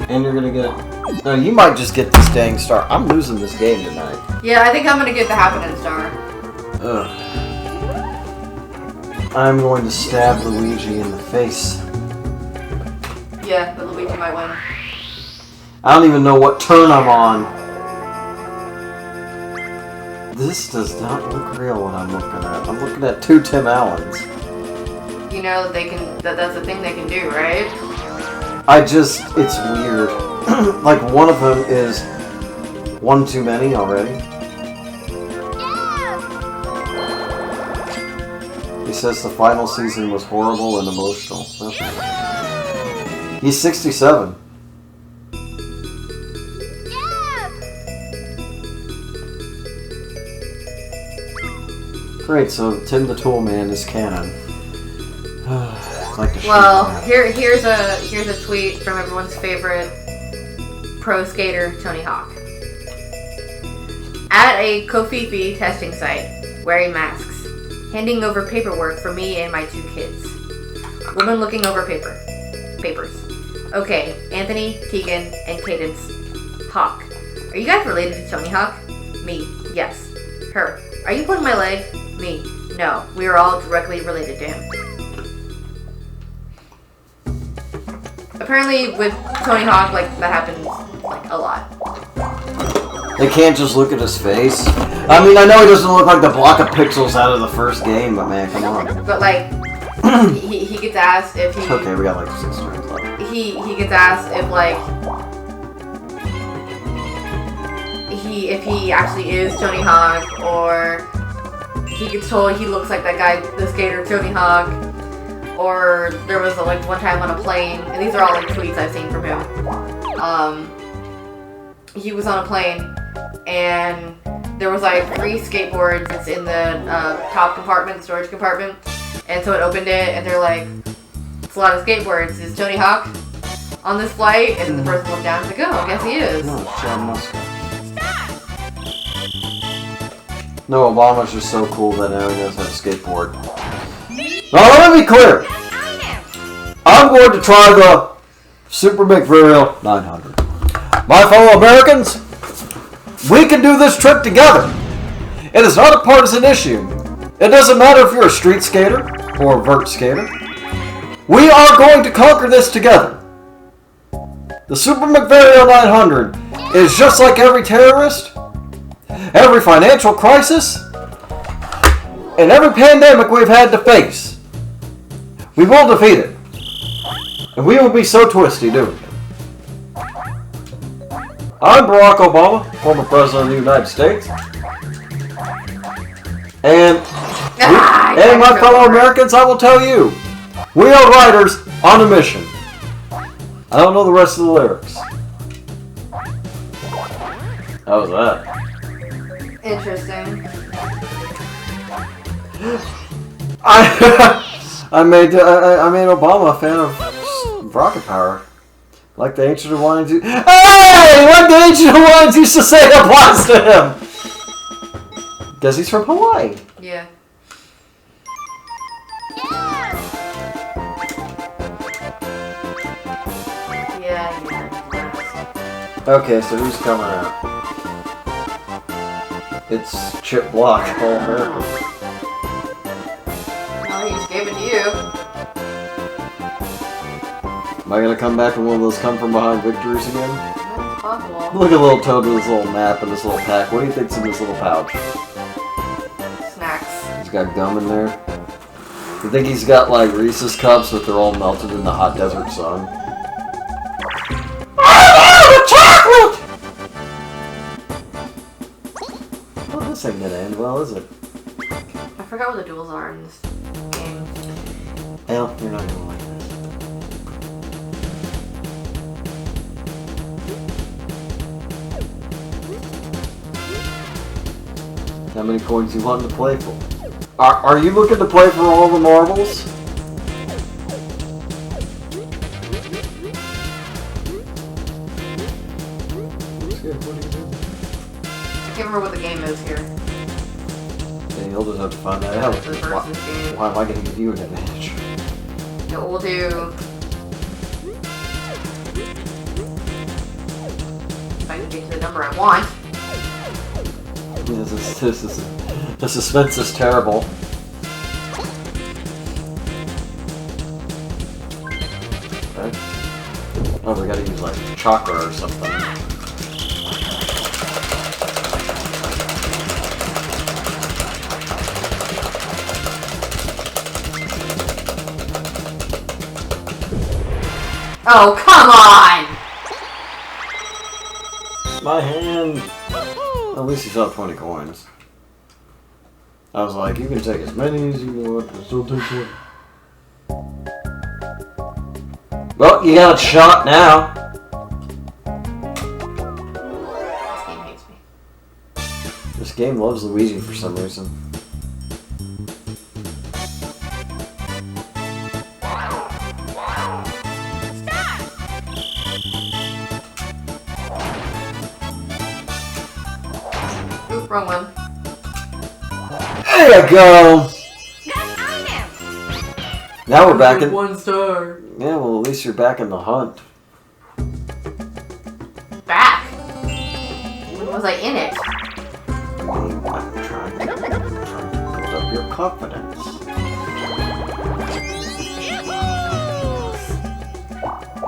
And you're gonna get... No, you might just get this dang star. I'm losing this game tonight. Yeah, I think I'm gonna get the happening star. Ugh. I'm going to stab Luigi in the face. Yeah, but Luigi might win. I don't even know what turn I'm on. This does not look real what I'm looking at. I'm looking at 2 Tim Allens. You know they can. That's the thing they can do, right? It's weird. Like one of them is one too many already. He says the final season was horrible and emotional. Okay. He's 67. Great, so Tim the Tool Man is canon. Like to Well, here's a tweet from everyone's favorite pro skater, Tony Hawk. At a Kofifi testing site, wearing masks, handing over paperwork for me and my 2 kids. Woman looking over papers. Okay, Anthony, Keegan, and Cadence Hawk. Are you guys related to Tony Hawk? Me, yes. Her. Are you pulling my leg? Me. No, we are all directly related to him. Apparently with Tony Hawk, like, that happens, like, a lot. They can't just look at his face. I mean, I know he doesn't look like the block of pixels out of the first game, but man, come on. But, like, he gets asked if he... Okay, we got like 6 turns left. He gets asked if, like... If he actually is Tony Hawk, or... He gets told he looks like that guy, the skater, Tony Hawk. Or there was like one time on a plane, and these are all like tweets I've seen from him. He was on a plane, and there was like 3 skateboards. It's in the top compartment, the storage compartment, and so it opened it, and they're like, "It's a lot of skateboards. Is Tony Hawk on this flight?" And then the person looked down and was like, "Oh, I guess he is." No, Chad Muska. No, Obama's just so cool that now he knows how to skateboard. Now let me be clear. I'm going to try the Super McVarial 900. My fellow Americans, we can do this trip together. It is not a partisan issue. It doesn't matter if you're a street skater or a vert skater. We are going to conquer this together. The Super McVarial 900 is just like every terrorist, every financial crisis, and every pandemic we've had to face. We will defeat it. And we will be so twisty doing it. I'm Barack Obama, former President of the United States. And my fellow Americans, I will tell you, we are riders on a mission. I don't know the rest of the lyrics. How was that? Interesting. I made Obama a fan of rocket power. Like the Ancient Hawaiians. Hey! Like the Ancient Hawaiians used to say applies to him! Because he's from Hawaii. Yeah. Yeah. Okay, so who's coming out? It's Chip Block, All American. Oh, he just gave it to you. I gonna come back with one of those come from behind victories again? That's possible. Look at little Toad with his little map and this little pack. What do you think's in this little pouch? Snacks. He's got gum in there. You think he's got like Reese's cups but they're all melted in the hot desert sun? Chocolate! Oh, this ain't gonna end well, is it? I forgot what the duels are in this game. Hell, you're not gonna like this. How many coins you want to play for? Are you looking to play for all the marbles? I can't remember what the game is here. Yeah, you'll just have to find that out. It's the versus game. Why am I going to give you an advantage? Yeah, we'll do... If I can get to the number I want. The suspense is terrible. Okay. Oh, we gotta use like chakra or something. Oh, come on! My hand! At least you saw 20 coins. I was like, you can take as many as you want, but still take one. Well, you got a shot now. This game hates me. This game loves Luigi for some reason. Oop, wrong one. There you go! Now we're back in... 1 star. Yeah, well at least you're back in the hunt. Back? When was I in it? I'm trying to build up your confidence.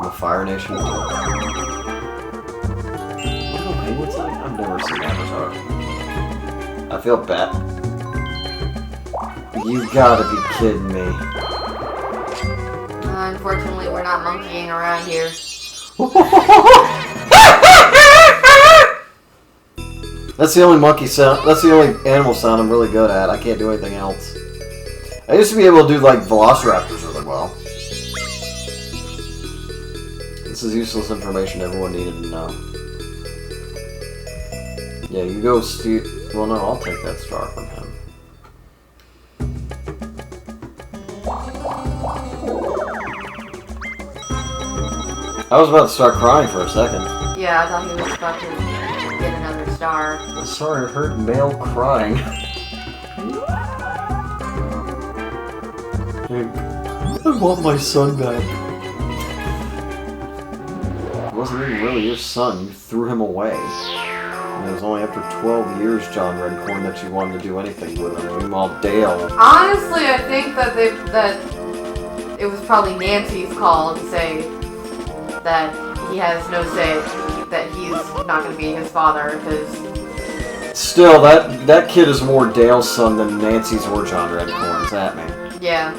The Fire Nation. What the penguins like? I've never seen Avatar. I feel bad. You gotta be kidding me. Unfortunately, we're not monkeying around here. That's the only monkey sound. That's the only animal sound I'm really good at. I can't do anything else. I used to be able to do like velociraptors really well. This is useless information everyone needed to know. Yeah, you go well, no, I'll take that star from him. I was about to start crying for a second. Yeah, I thought he was about to get another star. I'm sorry, I heard male crying. I want my son back. It wasn't even really your son. You threw him away. And it was only after 12 years, John Redcorn, that you wanted to do anything with him. Meanwhile, Dale. Honestly, I think that it was probably Nancy's call to say that he has no say, that he's not going to be his father, because... Still, that kid is more Dale's son than Nancy's or John Redcorn's at me. Yeah.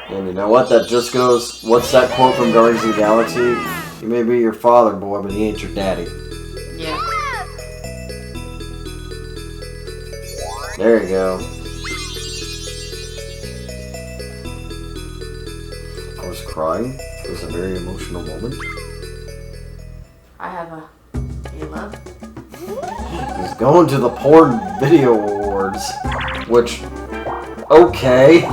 And you know what? That just goes... What's that quote from Guardians of the Galaxy? He may be your father, boy, but he ain't your daddy. Yeah. There you go. I was crying. It was a very emotional moment. I have a love. He's going to the Porn Video Awards. Which... Okay.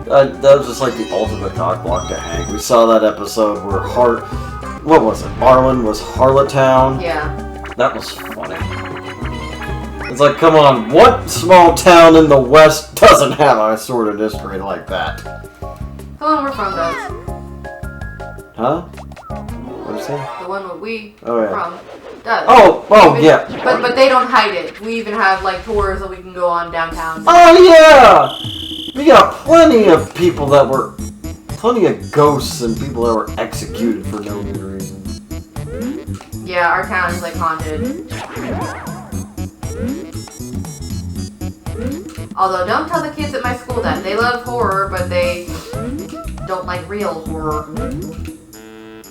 That was just like the ultimate cock block to hang. We saw that episode where what was it? Arlen was Harlottown. Yeah. That was funny. It's like, come on, what small town in the West doesn't have a sort of history like that? The one we're from does. Huh? What did you say? The one where we Oh, yeah. from does. Oh, yeah. But they don't hide it. We even have like tours that we can go on downtown. Oh, yeah! We got plenty of people that were... Plenty of ghosts and people that were executed for no good reason. Yeah, our town is like haunted. Although, don't tell the kids at my school that. They love horror, but they don't like real horror.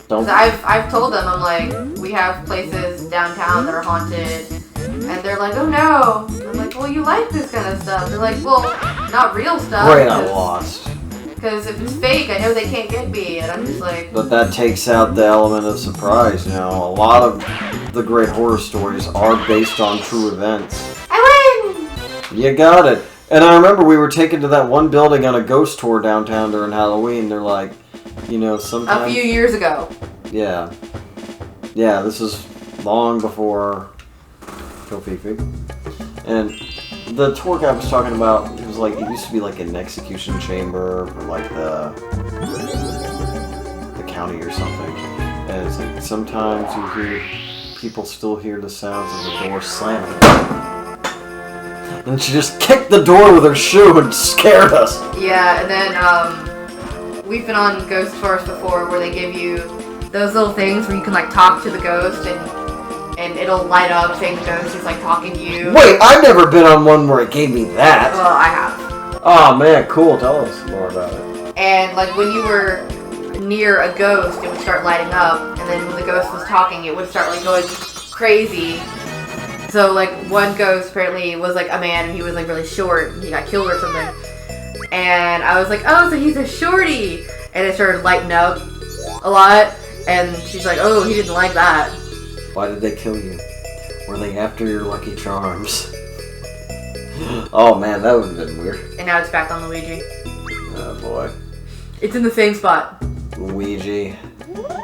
Don't. I've told them, I'm like, we have places downtown that are haunted. And they're like, oh no. I'm like, well, you like this kind of stuff. They're like, well, not real stuff. Great, I lost. Because if it's fake, I know they can't get me. And I'm just like... But that takes out the element of surprise, you know. A lot of the great horror stories are based on true events. I win! You got it. And I remember we were taken to that one building on a ghost tour downtown during Halloween. They're like, you know, sometimes... A few years ago. Yeah. Yeah, this is long before Kofifi. And the tour guy was talking about, it was like, it used to be like an execution chamber for like the county or something. And it's like, sometimes you hear, people still hear the sounds of the door slamming. And she just kicked the door with her shoe and scared us. Yeah, and then, we've been on ghost tours before where they give you those little things where you can like talk to the ghost and it'll light up saying the ghost is like talking to you. Wait, I've never been on one where it gave me that. Well, I have. Oh man, cool. Tell us more about it. And like when you were near a ghost, it would start lighting up, and then when the ghost was talking, it would start like going crazy. So like one ghost apparently was like a man and he was like really short and he got killed or something. And I was like, oh, so he's a shorty. And it started lighting up a lot. And she's like, oh, he didn't like that. Why did they kill you? Were they after your Lucky Charms? Oh man, that would have been weird. And now it's back on Luigi. Oh boy. It's in the same spot. Luigi.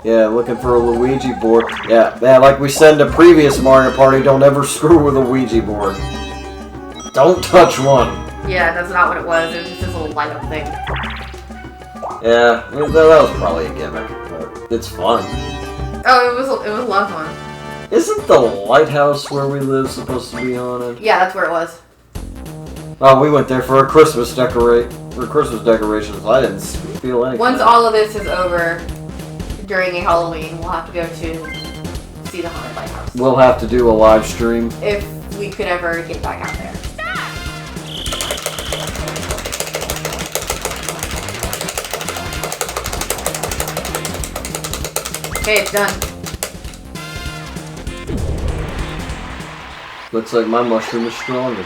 Yeah, looking for a Luigi board. Yeah, like we said in the previous Mario Party, don't ever screw with a Ouija board. Don't touch one. Yeah, that's not what it was. It was just this little light up thing. Yeah, that was probably a gimmick, but it's fun. Oh, it was a lot of fun. Isn't the lighthouse where we live supposed to be haunted? Yeah, that's where it was. Oh, we went there for a Christmas decorations. I didn't feel anything. Once all of this is over, during a Halloween, we'll have to go to see the haunted lighthouse. We'll have to do a live stream. If we could ever get back out there. Okay, it's done. Looks like my mushroom is stronger.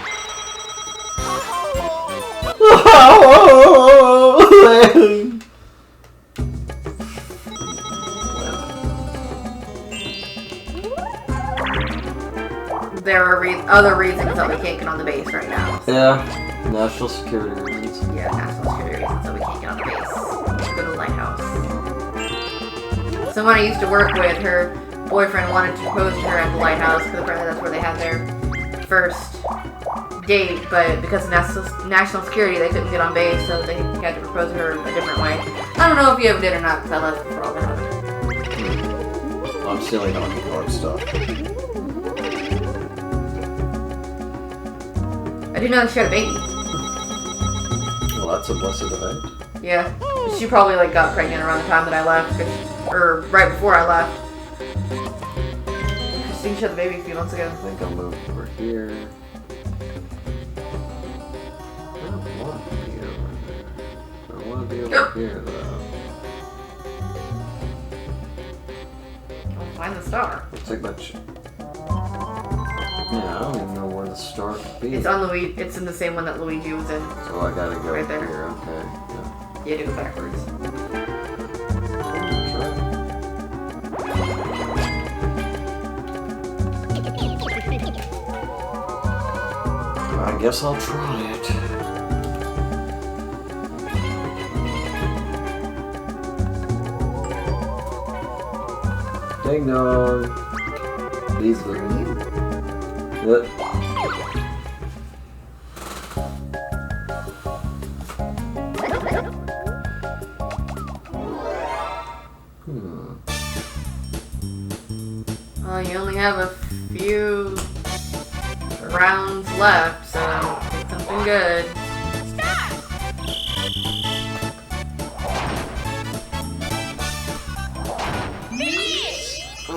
There are other reasons that we can't get on the base right now. Yeah, national security reasons. Yeah, national security reasons that we can't get on the base. Let's go to the lighthouse. Someone I used to work with, her boyfriend wanted to propose to her at the lighthouse because apparently that's where they had their first date, but because of national security, they couldn't get on base, so they had to propose to her a different way. I don't know if you ever did or not, because I left before all that happened. I'm stealing Donkey Kong stuff. I didn't know she had a baby. Well, that's a blessed event. Yeah, she probably like got pregnant around the time that I left, or right before I left. I think she had the baby a few months ago. I think I'll move over here. I don't want to be over there. I want to be over here, though. I'll find the star. I'll take my Yeah, I don't even know where the star could be. It's on Luigi. It's in the same one that Luigi was in. So I gotta go right there. here, okay. Yeah. You had to go backwards. I guess I'll try it. Ding dong. These are you. What? Well, you only have a few rounds left, so pick something good.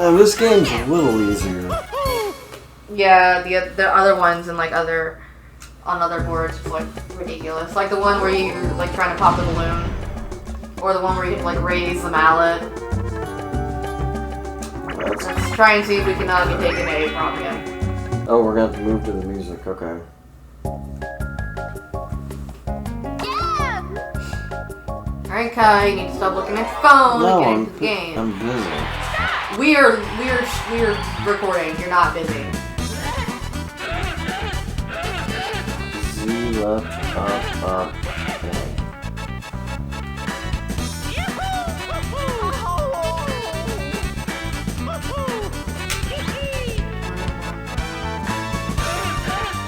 This game's a little easier. Yeah, the other ones and like on other boards is like ridiculous. Like the one where you're like trying to pop the balloon, or the one where you like raise the mallet. Let's try and see if we can be taking a prompt again. Oh, we're gonna have to move to the music. Okay. Alright, Kai, you need to stop looking at your phone and get into the game. I'm busy. We're recording. You're not busy. Z left, up, okay.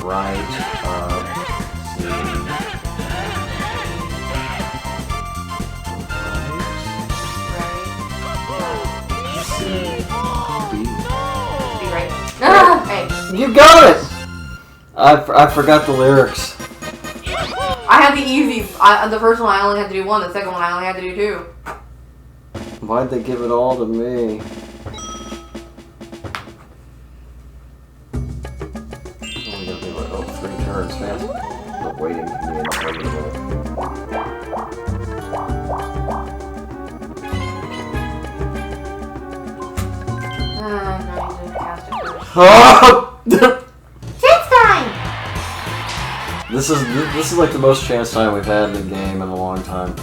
Right, up, Z. Right. Hey. You got it! I forgot the lyrics. I had the easy. The first one I only had to do one. The second one I only had to do two. Why'd they give it all to me? Only gotta be like, 3 turns fast. But waiting can be interminable. No, you didn't cast it first. Oh! Chance time! This is like the most chance time we've had in the game in a long time.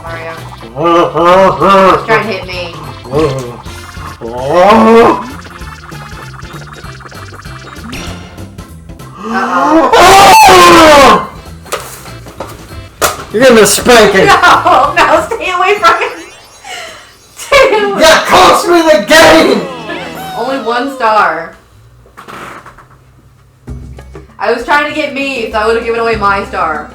Mario. Try and hit me. You're getting a spanking! No, stay away from it! Stay away. That cost me the game! Only 1 star. I was trying to get me, so I would have given away my star.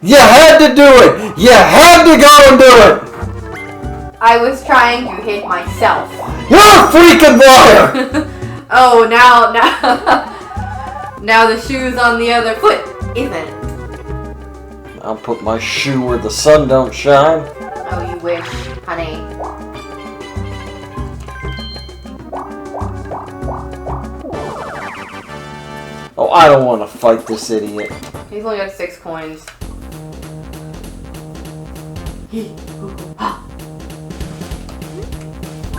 You had to do it! You had to go and do it! I was trying to hit myself. You're a freaking liar! Oh, now the shoe's on the other foot, isn't it? I'll put my shoe where the sun don't shine. Oh, you wish, honey. Oh, I don't want to fight this idiot. He's only got 6 coins.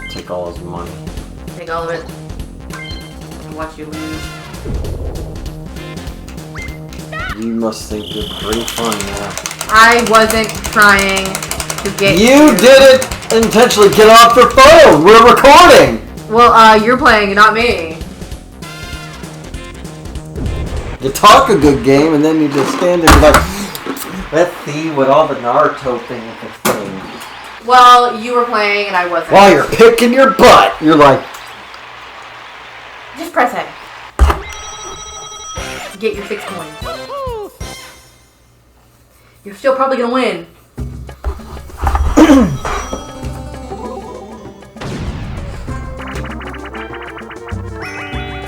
Take all his money. Take all of it. Watch you lose. You must think you're pretty funny now. I wasn't trying to get You did it intentionally. Get off your phone. We're recording. Well, you're playing, not me. You talk a good game, and then you just stand there like, let's see what all the Naruto things are saying. Well, you were playing and I wasn't. While you're picking your butt, you're like, just press it. Get your 6 coins. You're still probably gonna win.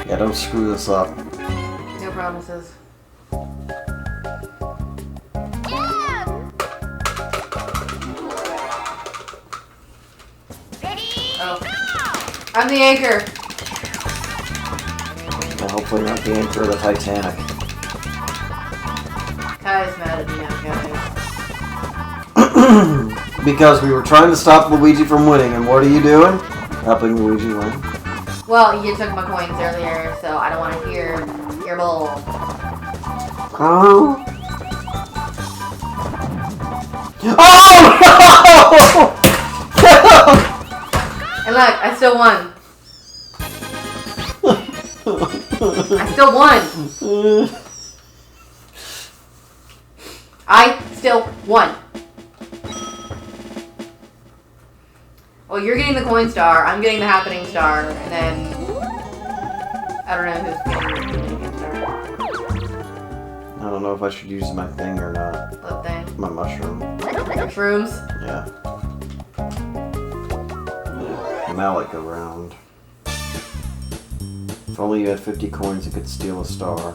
yeah, don't screw this up. No promises. Oh. I'm the anchor. And hopefully not the anchor of the Titanic. Kai's mad at me now, guys. Because we were trying to stop Luigi from winning, and what are you doing? Helping Luigi win. Well, you took my coins earlier, so I don't want to hear your bull. Oh! Oh no! And look, I still won. I still won. I still won. Well, you're getting the coin star, I'm getting the happening star, and then I don't know who's getting the star. I don't know if I should use my thing or not. What thing? My mushroom. Shrooms? Yeah. Malik around. If only you had 50 coins, you could steal a star.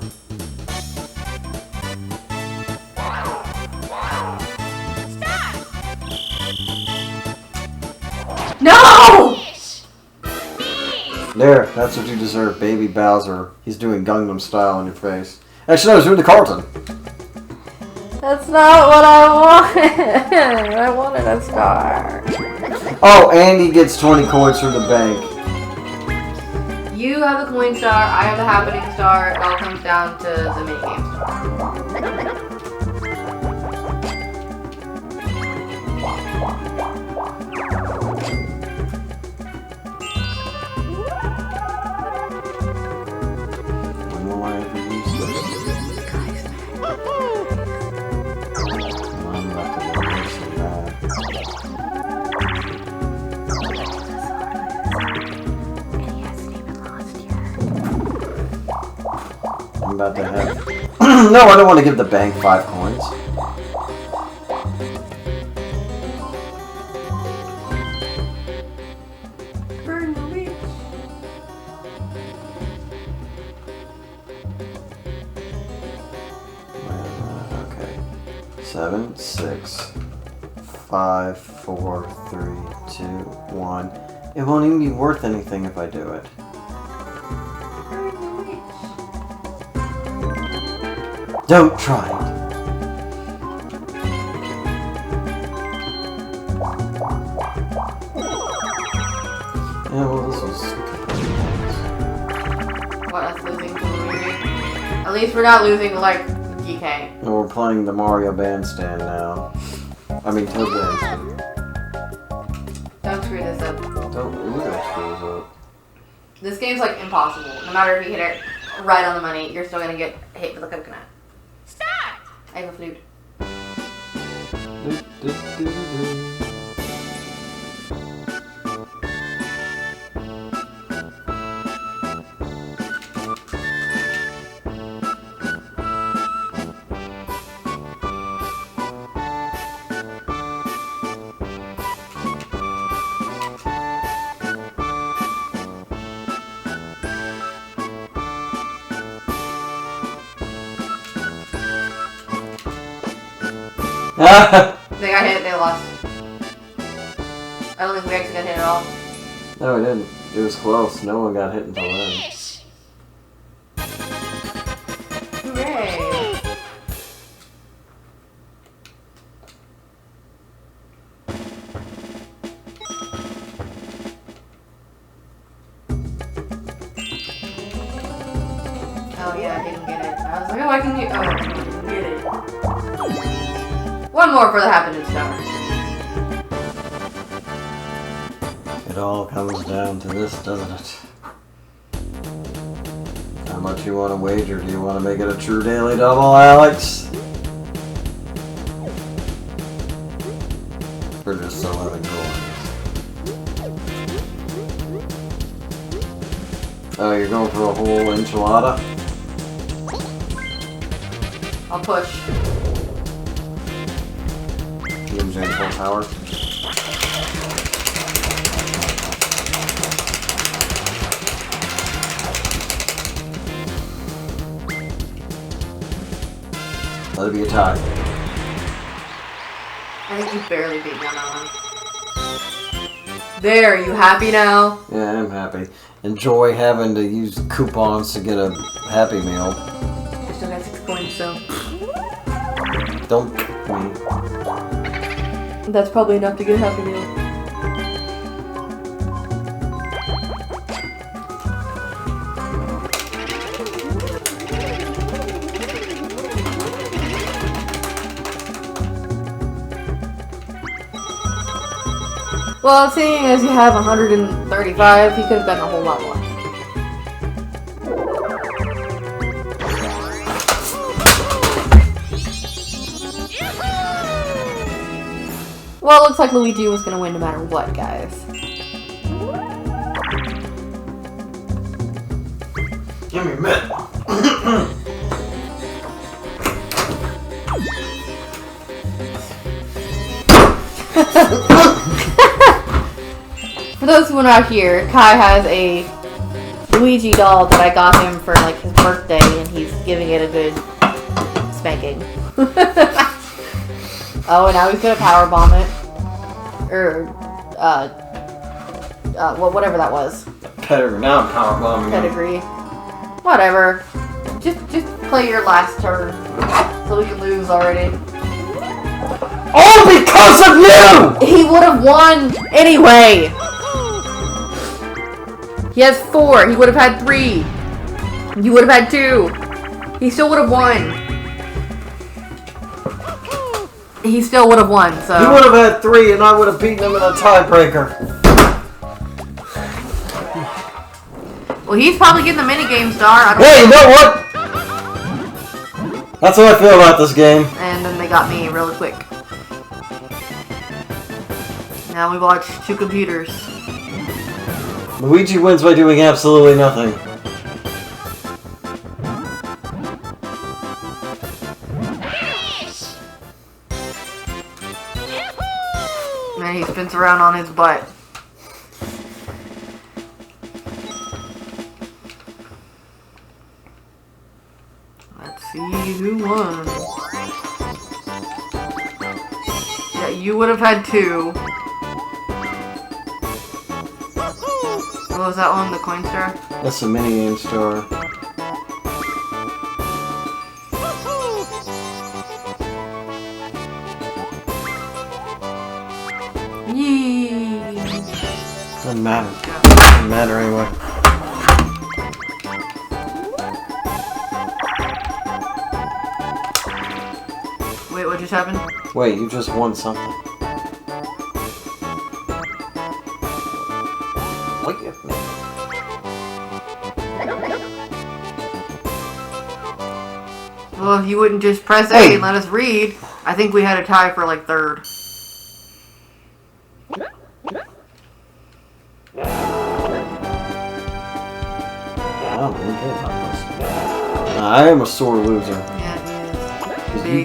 No! There, that's what you deserve, baby Bowser. He's doing Gangnam Style on your face. Actually, no, he's doing the Carlton. That's not what I wanted. I wanted a star. Oh, and he gets 20 coins from the bank. You have the coin star, I have the happening star. It all comes down to the minigame star. When will I ever use this? I'm about to get this and that. I'm about to have... No, I don't want to give the bank 5 coins. Burn the witch. Okay. 7, 6, 5, 4, 3, 2, 1. It won't even be worth anything if I do it. Burn the witch. Don't try it. Yeah, well, this was a couple of points. What, us losing to Luigi? At least we're not losing, like, DK. And we're playing the Mario Bandstand now. I mean, Toad Bandstand. Don't screw this up. Don't screw this up. This game's, like, impossible. No matter if you hit it right on the money, you're still gonna get hit with a coconut. Start! I have a flute. Do, do, do, do. They got hit, they lost. I don't think we actually got hit at all. No, we didn't. It was close. No one got hit until then. Hooray! Oh yeah, I didn't get it. I was like, oh, I can get. Oh, I didn't get it. One more for the happening star. It all comes down to this, doesn't it? How much you want to wager? Do you want to make it a true daily double, Alex? Or just 11 coins? Oh, you're going for a whole enchilada? I'll push. Use in full power. Let it be a tie. I think you barely beat me on that one. There, you happy now? Yeah, I'm happy. Enjoy having to use coupons to get a Happy Meal. I still got 6 points, so. Don't me. That's probably enough to get a Happy Meal. Well, seeing as you have 135, you could have gotten a whole lot more. Well, it looks like Luigi was going to win no matter what, guys. Give me a minute. For those who are not here, Kai has a Luigi doll that I got him for like his birthday, and he's giving it a good spanking. Oh, and now he's gonna power bomb it, or whatever that was. Pedigree. Now I'm power bombing. Pedigree. Whatever. Just play your last turn, so we can lose already. All because of you! He would have won anyway. He has 4. He would have had 3. You would have had 2. He still would have won. He still would have won, so... He would have had 3 and I would have beaten him in a tiebreaker. Well, he's probably getting the minigame star. Hey, you know what? That's what I feel about this game. And then they got me real quick. Now we watch 2 computers. Luigi wins by doing absolutely nothing. And he spins around on his butt. Let's see who won. Yeah, you would have had 2. What was that one? The coin star? That's a minigame star. Yee! Doesn't matter. Doesn't matter anyway. Wait, what just happened? Wait, you just won something. Look at me. Well, if you wouldn't just press A Hey. and let us read, I think we had a tie for like 3rd. I don't really care about this. I am a sore loser. Yeah, it is.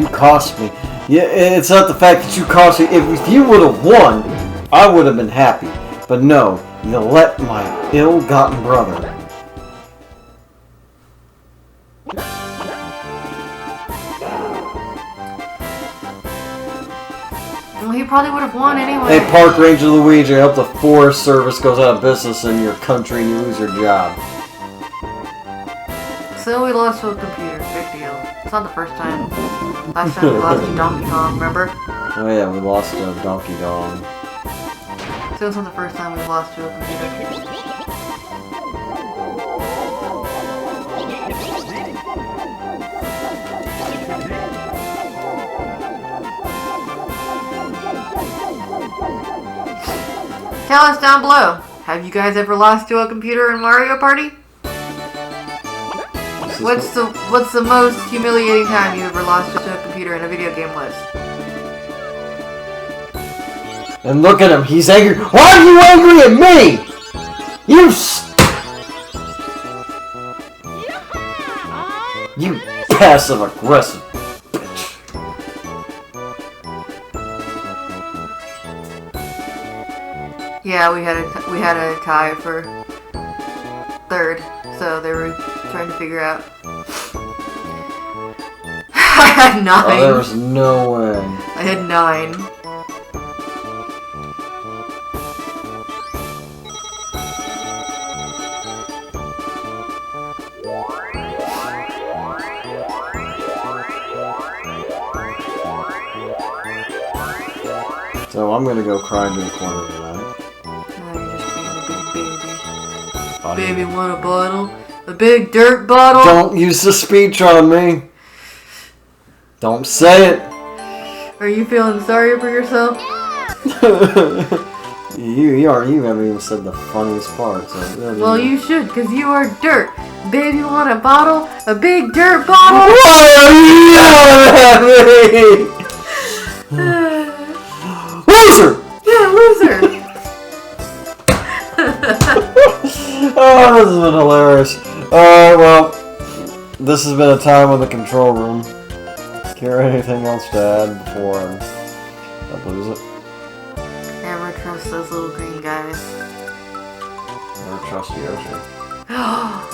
You cost me. Yeah, it's not the fact that you cost me. If you would have won, I would have been happy. But no, you let my ill-gotten brother. Well, he probably would have won anyway. Hey, Park Ranger Luigi, I hope the Forest Service goes out of business in your country and you lose your job. So we lost to a computer. Big deal. It's not the first time. Last time we lost to Donkey Kong, remember? Oh yeah, we lost to Donkey Kong. So it's not the first time we've lost to a computer. Tell us down below. Have you guys ever lost to a computer in Mario Party? What's the most humiliating time you ever lost to a computer in a video game was? And look at him, he's angry. Why are you angry at me? You passive aggressive bitch. Yeah, we had a tie for 3rd, so they were trying to figure out. I had 9. Oh, there was no way. I had 9. So I'm gonna go cry into the corner tonight. Now you're just being a big Buddy. baby. Baby want a bottle? A big dirt bottle? Don't use the speech on me. Don't say it. Are you feeling sorry for yourself? you haven't even said the funniest part. So Well, you should, because you are dirt. Baby want a bottle? A big dirt bottle? Why are you yelling at me? Loser! Yeah, loser. Oh, this has been hilarious. Well, this has been a time in the control room. Kyra, anything else to add before Don't lose it. Never trust those little green guys. Never trust Yoshi.